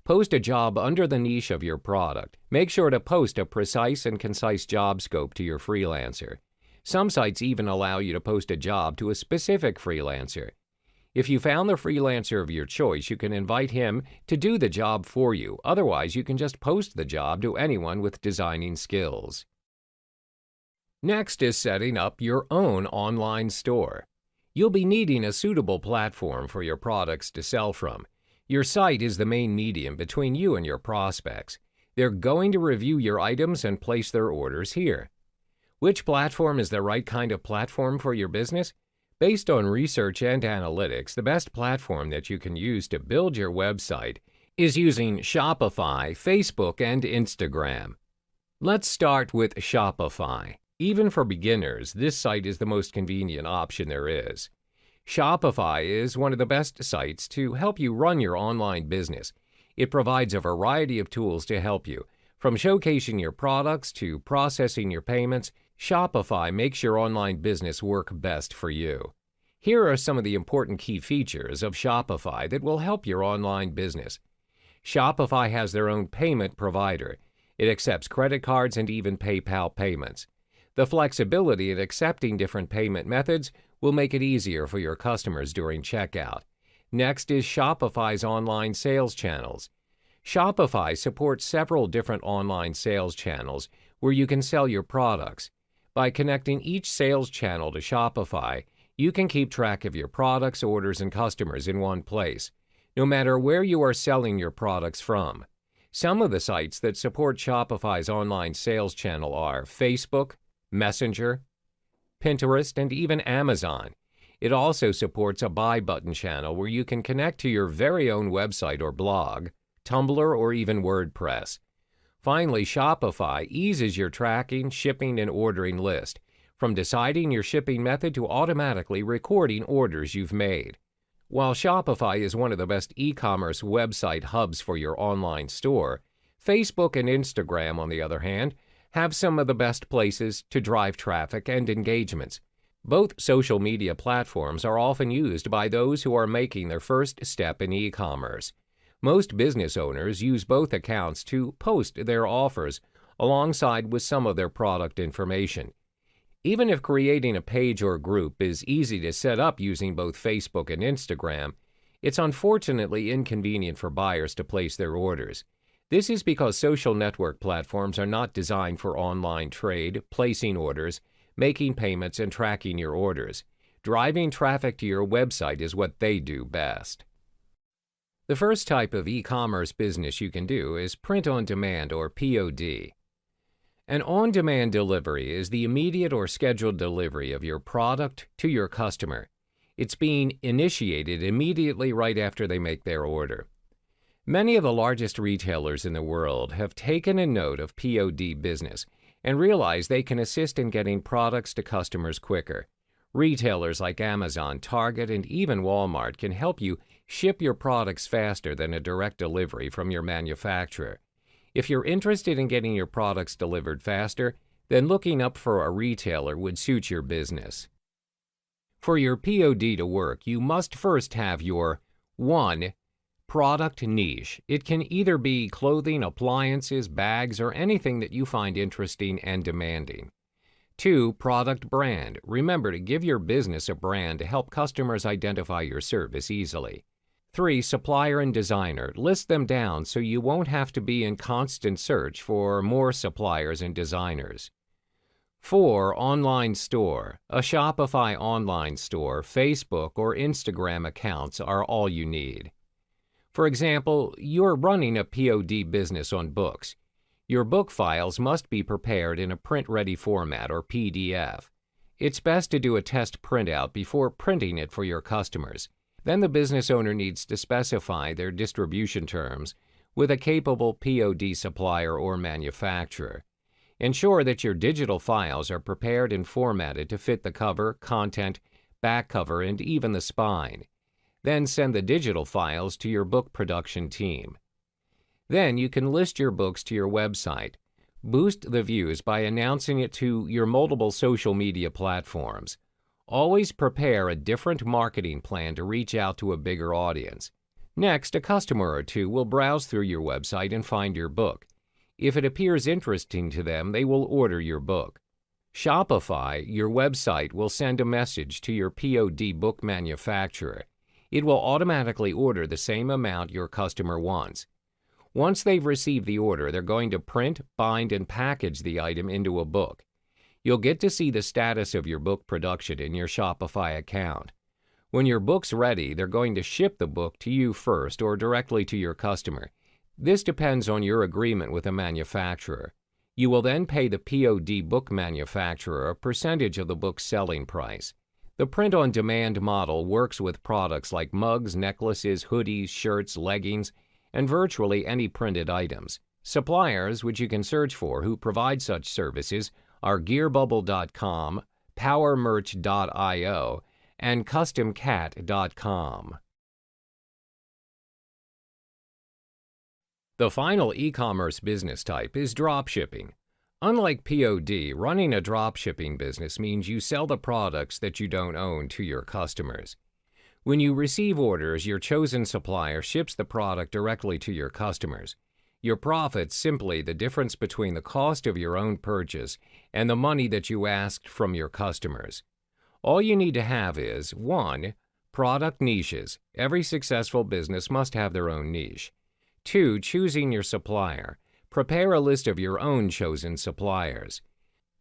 Post a job under the niche of your product. Make sure to post a precise and concise job scope to your freelancer. Some sites even allow you to post a job to a specific freelancer. If you found the freelancer of your choice, you can invite him to do the job for you. Otherwise, you can just post the job to anyone with designing skills. Next is setting up your own online store. You'll be needing a suitable platform for your products to sell from. Your site is the main medium between you and your prospects. They're going to review your items and place their orders here. Which platform is the right kind of platform for your business? Based on research and analytics, the best platform that you can use to build your website is using Shopify, Facebook, and Instagram. Let's start with Shopify. Even for beginners, this site is the most convenient option there is. Shopify is one of the best sites to help you run your online business. It provides a variety of tools to help you. From showcasing your products to processing your payments, Shopify makes your online business work best for you. Here are some of the important key features of Shopify that will help your online business. Shopify has their own payment provider. It accepts credit cards and even PayPal payments. The flexibility in accepting different payment methods will make it easier for your customers during checkout. Next is Shopify's online sales channels. Shopify supports several different online sales channels where you can sell your products. By connecting each sales channel to Shopify, you can keep track of your products, orders, and customers in one place, no matter where you are selling your products from. Some of the sites that support Shopify's online sales channel are Facebook, Messenger, Pinterest, and even Amazon. It also supports a buy button channel where you can connect to your very own website or blog, Tumblr, or even WordPress. Finally, Shopify eases your tracking, shipping, and ordering list, from deciding your shipping method to automatically recording orders you've made. While Shopify is one of the best e-commerce website hubs for your online store, Facebook and Instagram, on the other hand, have some of the best places to drive traffic and engagements. Both social media platforms are often used by those who are making their first step in e-commerce. Most business owners use both accounts to post their offers alongside with some of their product information. Even if creating a page or group is easy to set up using both Facebook and Instagram, it's unfortunately inconvenient for buyers to place their orders. This is because social network platforms are not designed for online trade, placing orders, making payments, and tracking your orders. Driving traffic to your website is what they do best. The first type of e-commerce business you can do is print on demand, or POD. An on-demand delivery is the immediate or scheduled delivery of your product to your customer. It's being initiated immediately right after they make their order. Many of the largest retailers in the world have taken a note of POD business and realize they can assist in getting products to customers quicker. Retailers like Amazon, Target, and even Walmart can help you ship your products faster than a direct delivery from your manufacturer. If you're interested in getting your products delivered faster, then looking up for a retailer would suit your business. For your POD to work, you must first have your 1. Product niche. It can either be clothing, appliances, bags, or anything that you find interesting and demanding. 2. Product brand. Remember to give your business a brand to help customers identify your service easily. 3. Supplier and designer. List them down so you won't have to be in constant search for more suppliers and designers. 4. Online store. A Shopify online store, Facebook, or Instagram accounts are all you need. For example, you're running a POD business on books. Your book files must be prepared in a print-ready format, or PDF. It's best to do a test printout before printing it for your customers. Then the business owner needs to specify their distribution terms with a capable POD supplier or manufacturer. Ensure that your digital files are prepared and formatted to fit the cover, content, back cover, and even the spine. Then send the digital files to your book production team. Then you can list your books to your website. Boost the views by announcing it to your multiple social media platforms. Always prepare a different marketing plan to reach out to a bigger audience. Next, a customer or two will browse through your website and find your book. If it appears interesting to them, they will order your book. Shopify, your website will send a message to your POD book manufacturer. It will automatically order the same amount your customer wants. Once they've received the order, they're going to print, bind, and package the item into a book. You'll get to see the status of your book production in your Shopify account. When your book's ready, they're going to ship the book to you first or directly to your customer. This depends on your agreement with the manufacturer. You will then pay the POD book manufacturer a percentage of the book's selling price. The print-on-demand model works with products like mugs, necklaces, hoodies, shirts, leggings, and virtually any printed items. Suppliers, which you can search for, who provide such services are gearbubble.com, powermerch.io, and customcat.com. The final e-commerce business type is dropshipping. Unlike POD, running a dropshipping business means you sell the products that you don't own to your customers. When you receive orders, your chosen supplier ships the product directly to your customers. Your profit's simply the difference between the cost of your own purchase and the money that you asked from your customers. All you need to have is 1. Product niches. Every successful business must have their own niche. 2. Choosing your supplier. Prepare a list of your own chosen suppliers.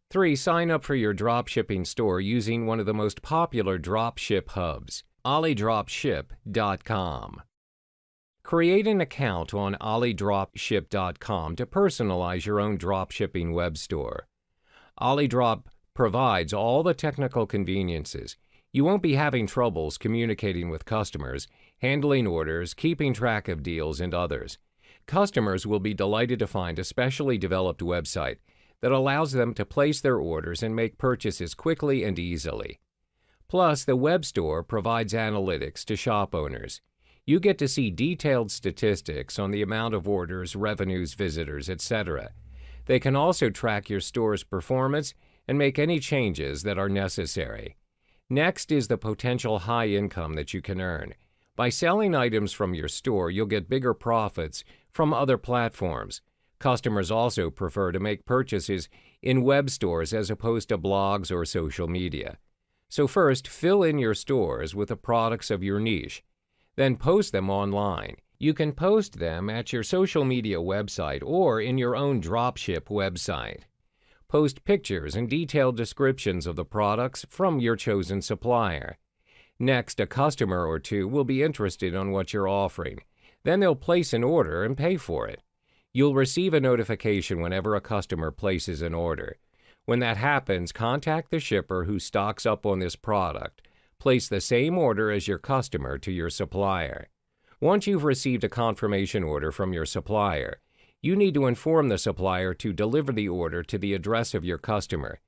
3. Sign up for your dropshipping store using one of the most popular dropship hubs, alidropship.com. Create an account on alidropship.com to personalize your own dropshipping web store. AliDrop provides all the technical conveniences. You won't be having troubles communicating with customers, handling orders, keeping track of deals, and others. Customers will be delighted to find a specially developed website that allows them to place their orders and make purchases quickly and easily. Plus, the web store provides analytics to shop owners. You get to see detailed statistics on the amount of orders, revenues, visitors, etc. They can also track your store's performance and make any changes that are necessary. Next is the potential high income that you can earn. By selling items from your store, you'll get bigger profits from other platforms. Customers also prefer to make purchases in web stores as opposed to blogs or social media. So first, fill in your stores with the products of your niche. Then post them online. You can post them at your social media website or in your own dropship website. Post pictures and detailed descriptions of the products from your chosen supplier. Next, a customer or two will be interested in what you're offering. Then they'll place an order and pay for it. You'll receive a notification whenever a customer places an order. When that happens, contact the shipper who stocks up on this product. Place the same order as your customer to your supplier. Once you've received a confirmation order from your supplier, you need to inform the supplier to deliver the order to the address of your customer.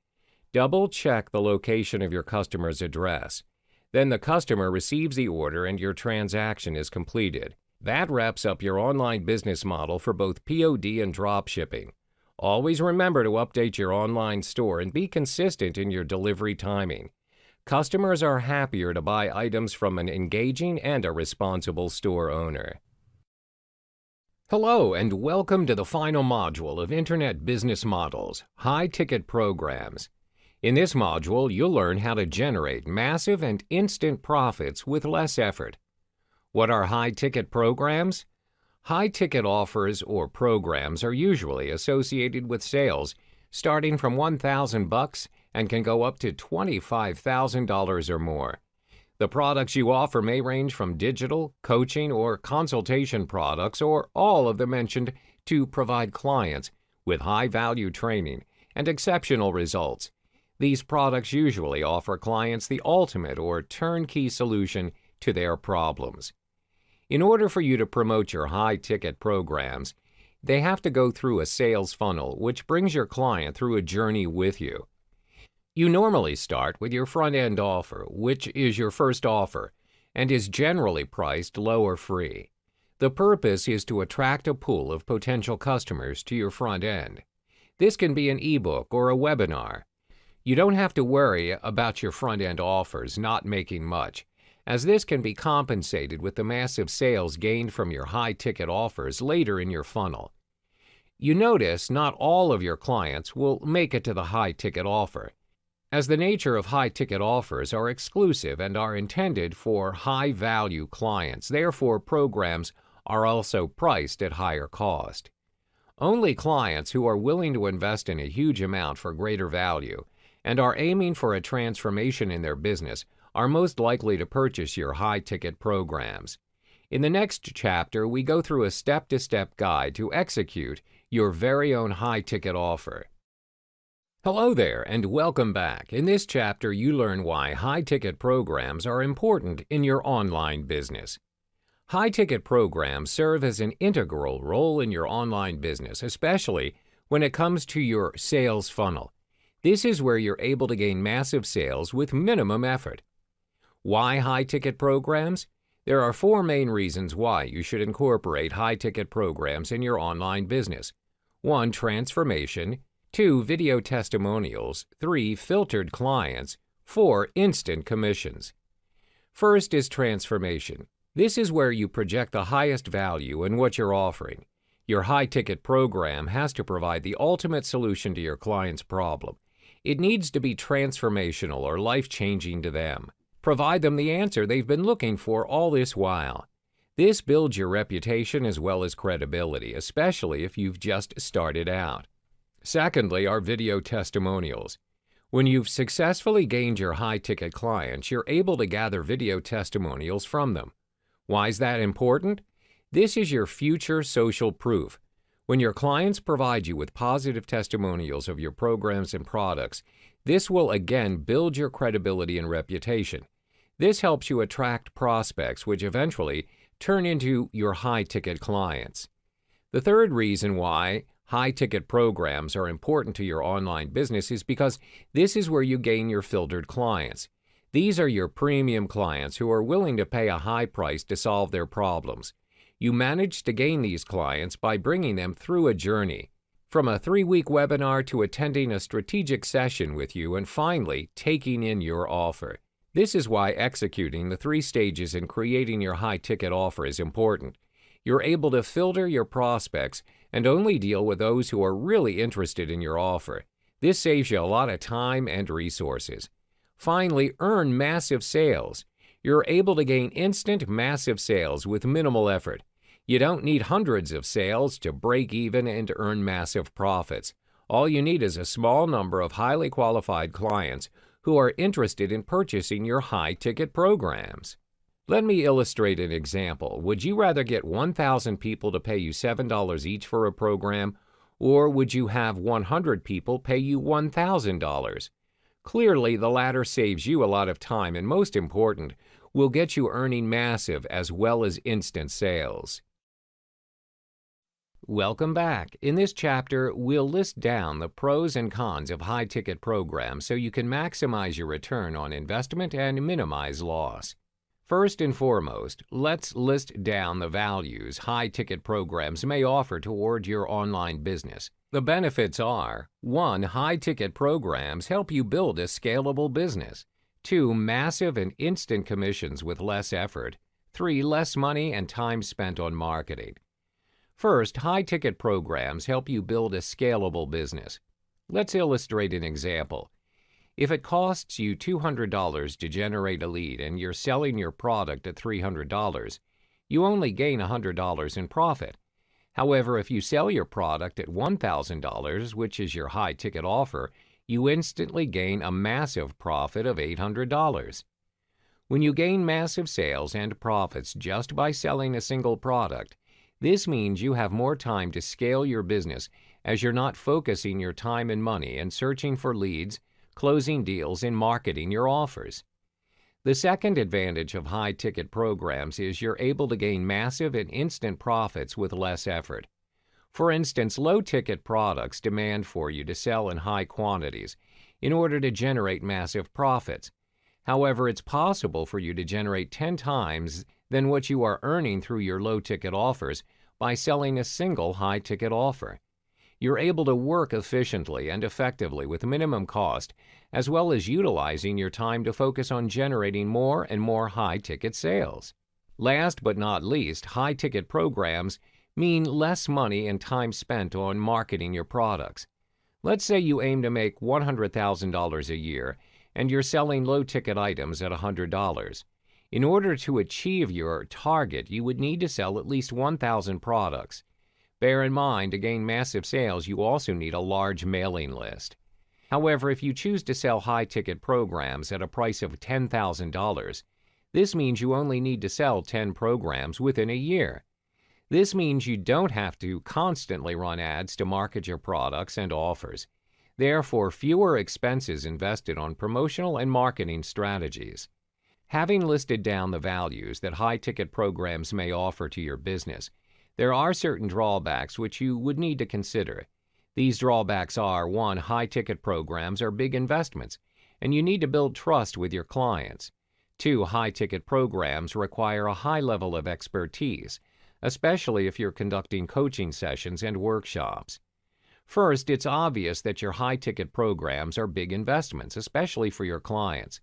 Double-check the location of your customer's address. Then the customer receives the order and your transaction is completed. That wraps up your online business model for both POD and dropshipping. Always remember to update your online store and be consistent in your delivery timing. Customers are happier to buy items from an engaging and a responsible store owner. Hello and welcome to the final module of Internet Business Models, High-Ticket Programs. In this module, you'll learn how to generate massive and instant profits with less effort. What are high-ticket programs? High-ticket offers or programs are usually associated with sales starting from $1,000 and can go up to $25,000 or more. The products you offer may range from digital, coaching, or consultation products, or all of the mentioned to provide clients with high-value training and exceptional results. These products usually offer clients the ultimate or turnkey solution to their problems. In order for you to promote your high-ticket programs, they have to go through a sales funnel, which brings your client through a journey with you. You normally start with your front-end offer, which is your first offer, and is generally priced low or free. The purpose is to attract a pool of potential customers to your front end. This can be an ebook or a webinar. You don't have to worry about your front-end offers not making much, as this can be compensated with the massive sales gained from your high-ticket offers later in your funnel. You notice not all of your clients will make it to the high-ticket offer. As the nature of high-ticket offers are exclusive and are intended for high-value clients, therefore programs are also priced at higher cost. Only clients who are willing to invest in a huge amount for greater value and are aiming for a transformation in their business are most likely to purchase your high-ticket programs. In the next chapter, we go through a step-to-step guide to execute your very own high-ticket offer. Hello there, and welcome back. In this chapter, you learn why high-ticket programs are important in your online business. High-ticket programs serve as an integral role in your online business, especially when it comes to your sales funnel. This is where you're able to gain massive sales with minimum effort. Why high-ticket programs? There are 4 main reasons why you should incorporate high-ticket programs in your online business. 1. Transformation. 2. Video testimonials. 3. Filtered clients. 4. Instant commissions. First is transformation. This is where you project the highest value in what you're offering. Your high-ticket program has to provide the ultimate solution to your client's problem. It needs to be transformational or life-changing to them. Provide them the answer they've been looking for all this while. This builds your reputation as well as credibility, especially if you've just started out. Secondly are video testimonials. When you've successfully gained your high-ticket clients, you're able to gather video testimonials from them. Why is that important? This is your future social proof. When your clients provide you with positive testimonials of your programs and products, this will again build your credibility and reputation. This helps you attract prospects, which eventually turn into your high-ticket clients. The third reason why high-ticket programs are important to your online business is because this is where you gain your filtered clients. These are your premium clients who are willing to pay a high price to solve their problems. You manage to gain these clients by bringing them through a journey, from a 3-week webinar to attending a strategic session with you and finally taking in your offer. This is why executing the 3 stages in creating your high-ticket offer is important. You're able to filter your prospects and only deal with those who are really interested in your offer. This saves you a lot of time and resources. Finally, earn massive sales. You're able to gain instant, massive sales with minimal effort. You don't need hundreds of sales to break even and earn massive profits. All you need is a small number of highly qualified clients who are interested in purchasing your high-ticket programs. Let me illustrate an example. Would you rather get 1,000 people to pay you $7 each for a program, or would you have 100 people pay you $1,000? Clearly, the latter saves you a lot of time and, most important, will get you earning massive as well as instant sales. Welcome back. In this chapter, we'll list down the pros and cons of high-ticket programs so you can maximize your return on investment and minimize loss. First and foremost, let's list down the values high-ticket programs may offer toward your online business. The benefits are: 1. High-ticket programs help you build a scalable business. 2. Massive and instant commissions with less effort. 3. Less money and time spent on marketing. First, high-ticket programs help you build a scalable business. Let's illustrate an example. If it costs you $200 to generate a lead and you're selling your product at $300, you only gain $100 in profit. However, if you sell your product at $1,000, which is your high-ticket offer, you instantly gain a massive profit of $800. When you gain massive sales and profits just by selling a single product, this means you have more time to scale your business as you're not focusing your time and money in searching for leads, closing deals, and marketing your offers. The second advantage of high-ticket programs is you're able to gain massive and instant profits with less effort. For instance, low-ticket products demand for you to sell in high quantities in order to generate massive profits. However, it's possible for you to generate 10 times than what you are earning through your low-ticket offers by selling a single high-ticket offer. You're able to work efficiently and effectively with minimum cost, as well as utilizing your time to focus on generating more and more high-ticket sales. Last but not least, high-ticket programs mean less money and time spent on marketing your products. Let's say you aim to make $100,000 a year and you're selling low-ticket items at $100. In order to achieve your target, you would need to sell at least 1,000 products. Bear in mind, to gain massive sales, you also need a large mailing list. However, if you choose to sell high-ticket programs at a price of $10,000, this means you only need to sell 10 programs within a year. This means you don't have to constantly run ads to market your products and offers. Therefore, fewer expenses invested on promotional and marketing strategies. Having listed down the values that high-ticket programs may offer to your business, there are certain drawbacks which you would need to consider. These drawbacks are: 1. High-ticket programs are big investments, and you need to build trust with your clients. 2. High-ticket programs require a high level of expertise, especially if you're conducting coaching sessions and workshops. First, it's obvious that your high-ticket programs are big investments, especially for your clients.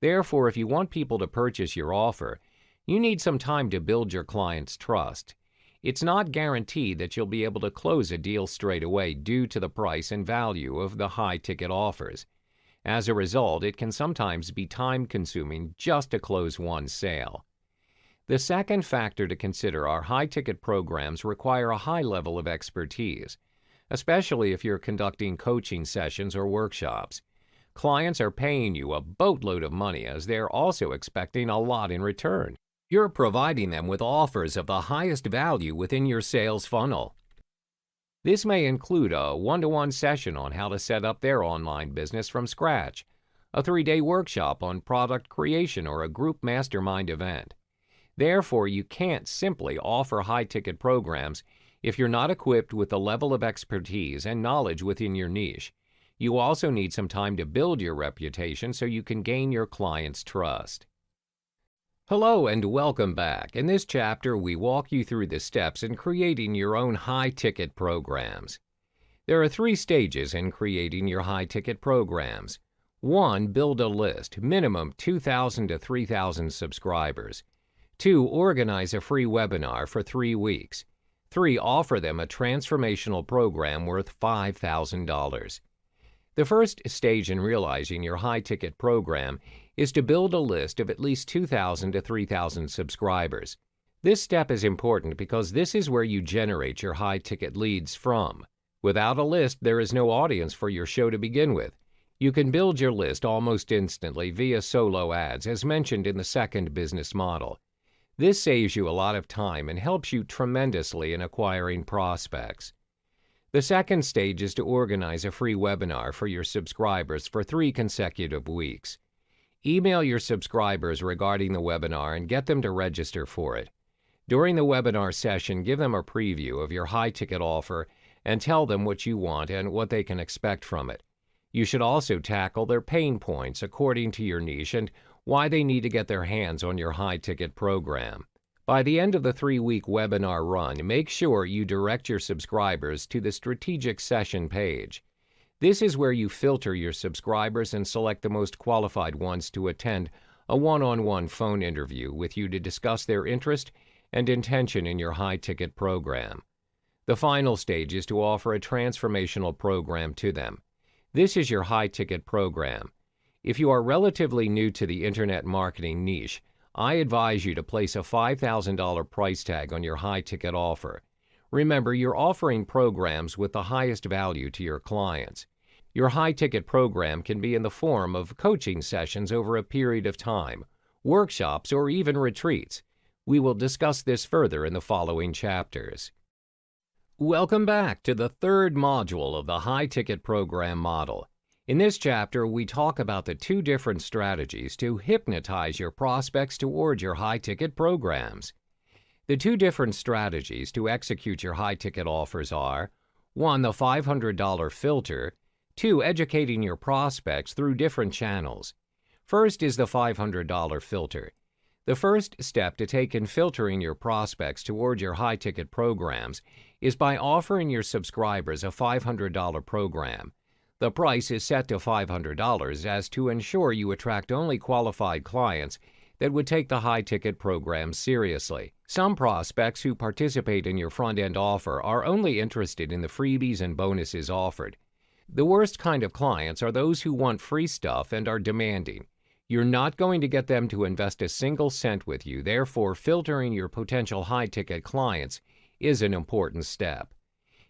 Therefore, if you want people to purchase your offer, you need some time to build your clients' trust. It's not guaranteed that you'll be able to close a deal straight away due to the price and value of the high-ticket offers. As a result, it can sometimes be time-consuming just to close one sale. The second factor to consider are high-ticket programs require a high level of expertise, especially if you're conducting coaching sessions or workshops. Clients are paying you a boatload of money as they're also expecting a lot in return. You're providing them with offers of the highest value within your sales funnel. This may include a one-to-one session on how to set up their online business from scratch, a 3-day workshop on product creation, or a group mastermind event. Therefore, you can't simply offer high-ticket programs if you're not equipped with the level of expertise and knowledge within your niche. You also need some time to build your reputation so you can gain your clients' trust. Hello and welcome back. In this chapter, we walk you through the steps in creating your own high-ticket programs. There are 3 stages in creating your high-ticket programs. 1. Build a list, minimum 2,000 to 3,000 subscribers. 2. Organize a free webinar for 3 weeks. 3. Offer them a transformational program worth $5,000. The first stage in realizing your high-ticket program is to build a list of at least 2,000 to 3,000 subscribers. This step is important because this is where you generate your high-ticket leads from. Without a list, there is no audience for your show to begin with. You can build your list almost instantly via solo ads, as mentioned in the second business model. This saves you a lot of time and helps you tremendously in acquiring prospects. The second stage is to organize a free webinar for your subscribers for 3 consecutive weeks. Email your subscribers regarding the webinar and get them to register for it. During the webinar session, give them a preview of your high-ticket offer and tell them what you want and what they can expect from it. You should also tackle their pain points according to your niche and why they need to get their hands on your high-ticket program. By the end of the 3-week webinar run, make sure you direct your subscribers to the strategic session page. This is where you filter your subscribers and select the most qualified ones to attend a one-on-one phone interview with you to discuss their interest and intention in your high-ticket program. The final stage is to offer a transformational program to them. This is your high-ticket program. If you are relatively new to the internet marketing niche, I advise you to place a $5,000 price tag on your high-ticket offer. Remember, you're offering programs with the highest value to your clients. Your high-ticket program can be in the form of coaching sessions over a period of time, workshops, or even retreats. We will discuss this further in the following chapters. Welcome back to the third module of the high-ticket program model. In this chapter, we talk about the 2 different strategies to hypnotize your prospects toward your high-ticket programs. The 2 different strategies to execute your high-ticket offers are: 1. The $500 filter. 2. Educating your prospects through different channels. First is the $500 filter. The first step to take in filtering your prospects toward your high-ticket programs is by offering your subscribers a $500 program. The price is set to $500 as to ensure you attract only qualified clients that would take the high-ticket program seriously. Some prospects who participate in your front-end offer are only interested in the freebies and bonuses offered. The worst kind of clients are those who want free stuff and are demanding. You're not going to get them to invest a single cent with you, therefore filtering your potential high-ticket clients is an important step.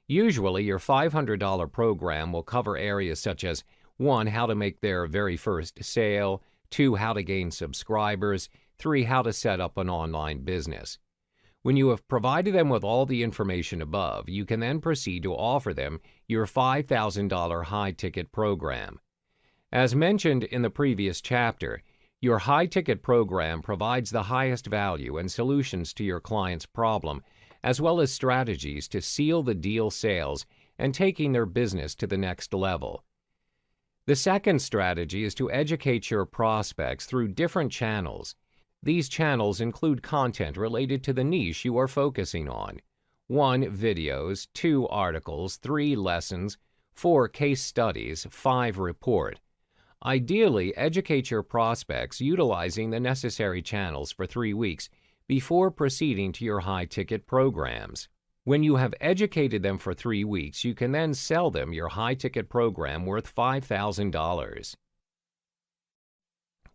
Usually, your $500 program will cover areas such as 1. How to make their very first sale, 2. How to gain subscribers, 3. How to set up an online business. When you have provided them with all the information above, you can then proceed to offer them your $5,000 high-ticket program. As mentioned in the previous chapter, your high-ticket program provides the highest value and solutions to your client's problem, as well as strategies to seal the deal sales and taking their business to the next level. The second strategy is to educate your prospects through different channels. These channels include content related to the niche you are focusing on. 1. Videos, 2. Articles, 3. Lessons, 4. Case studies, 5. Report. Ideally, educate your prospects utilizing the necessary channels for 3 weeks before proceeding to your high-ticket programs. When you have educated them for 3 weeks, you can then sell them your high-ticket program worth $5,000.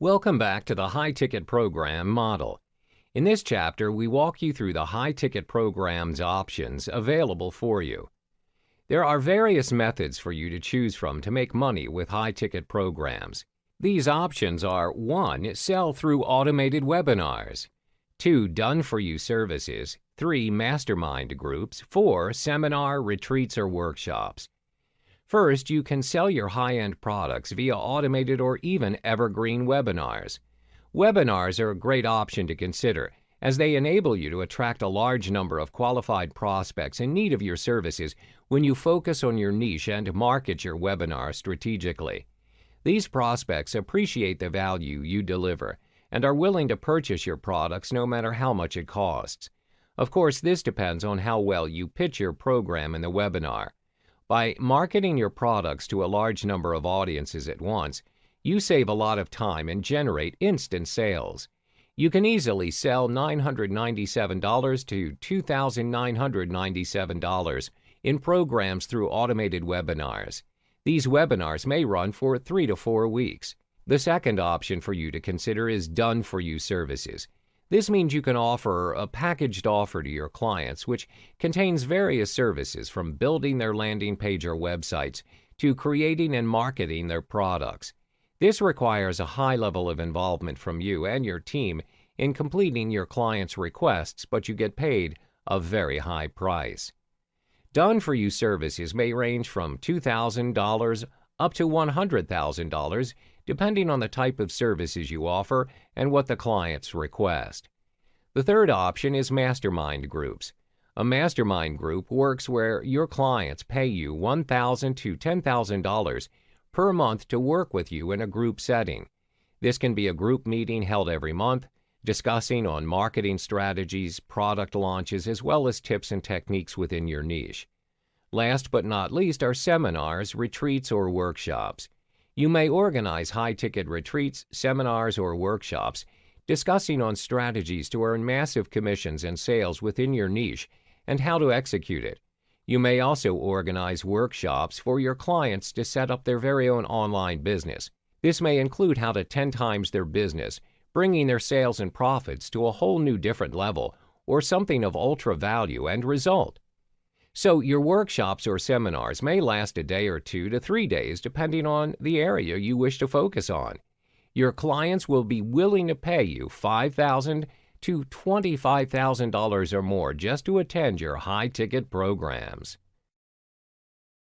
Welcome back to the high-ticket program model. In this chapter, we walk you through the high-ticket program's options available for you. There are various methods for you to choose from to make money with high-ticket programs. These options are 1. Sell through automated webinars, 2. Done-for-you services, 3. Mastermind groups, 4. Seminar, retreats, or workshops. First, you can sell your high-end products via automated or even evergreen webinars. Webinars are a great option to consider, as they enable you to attract a large number of qualified prospects in need of your services when you focus on your niche and market your webinar strategically. These prospects appreciate the value you deliver and are willing to purchase your products no matter how much it costs. Of course, this depends on how well you pitch your program in the webinar. By marketing your products to a large number of audiences at once, you save a lot of time and generate instant sales. You can easily sell $997 to $2,997 in programs through automated webinars. These webinars may run for 3 to 4 weeks. The second option for you to consider is done-for-you services. This means you can offer a packaged offer to your clients which contains various services from building their landing page or websites to creating and marketing their products. This requires a high level of involvement from you and your team in completing your client's requests, but you get paid a very high price. Done-for-you services may range from $2,000 up to $100,000, depending on the type of services you offer and what the clients request. The third option is mastermind groups. A mastermind group works where your clients pay you $1,000 to $10,000 per month to work with you in a group setting. This can be a group meeting held every month, discussing on marketing strategies, product launches, as well as tips and techniques within your niche. Last but not least are seminars, retreats, or workshops. You may organize high-ticket retreats, seminars, or workshops discussing on strategies to earn massive commissions and sales within your niche and how to execute it. You may also organize workshops for your clients to set up their very own online business. This may include how to 10 times their business, bringing their sales and profits to a whole new different level, or something of ultra value and result. So your workshops or seminars may last a day or 2 to 3 days depending on the area you wish to focus on. Your clients will be willing to pay you $5,000 to $25,000 or more just to attend your high-ticket programs.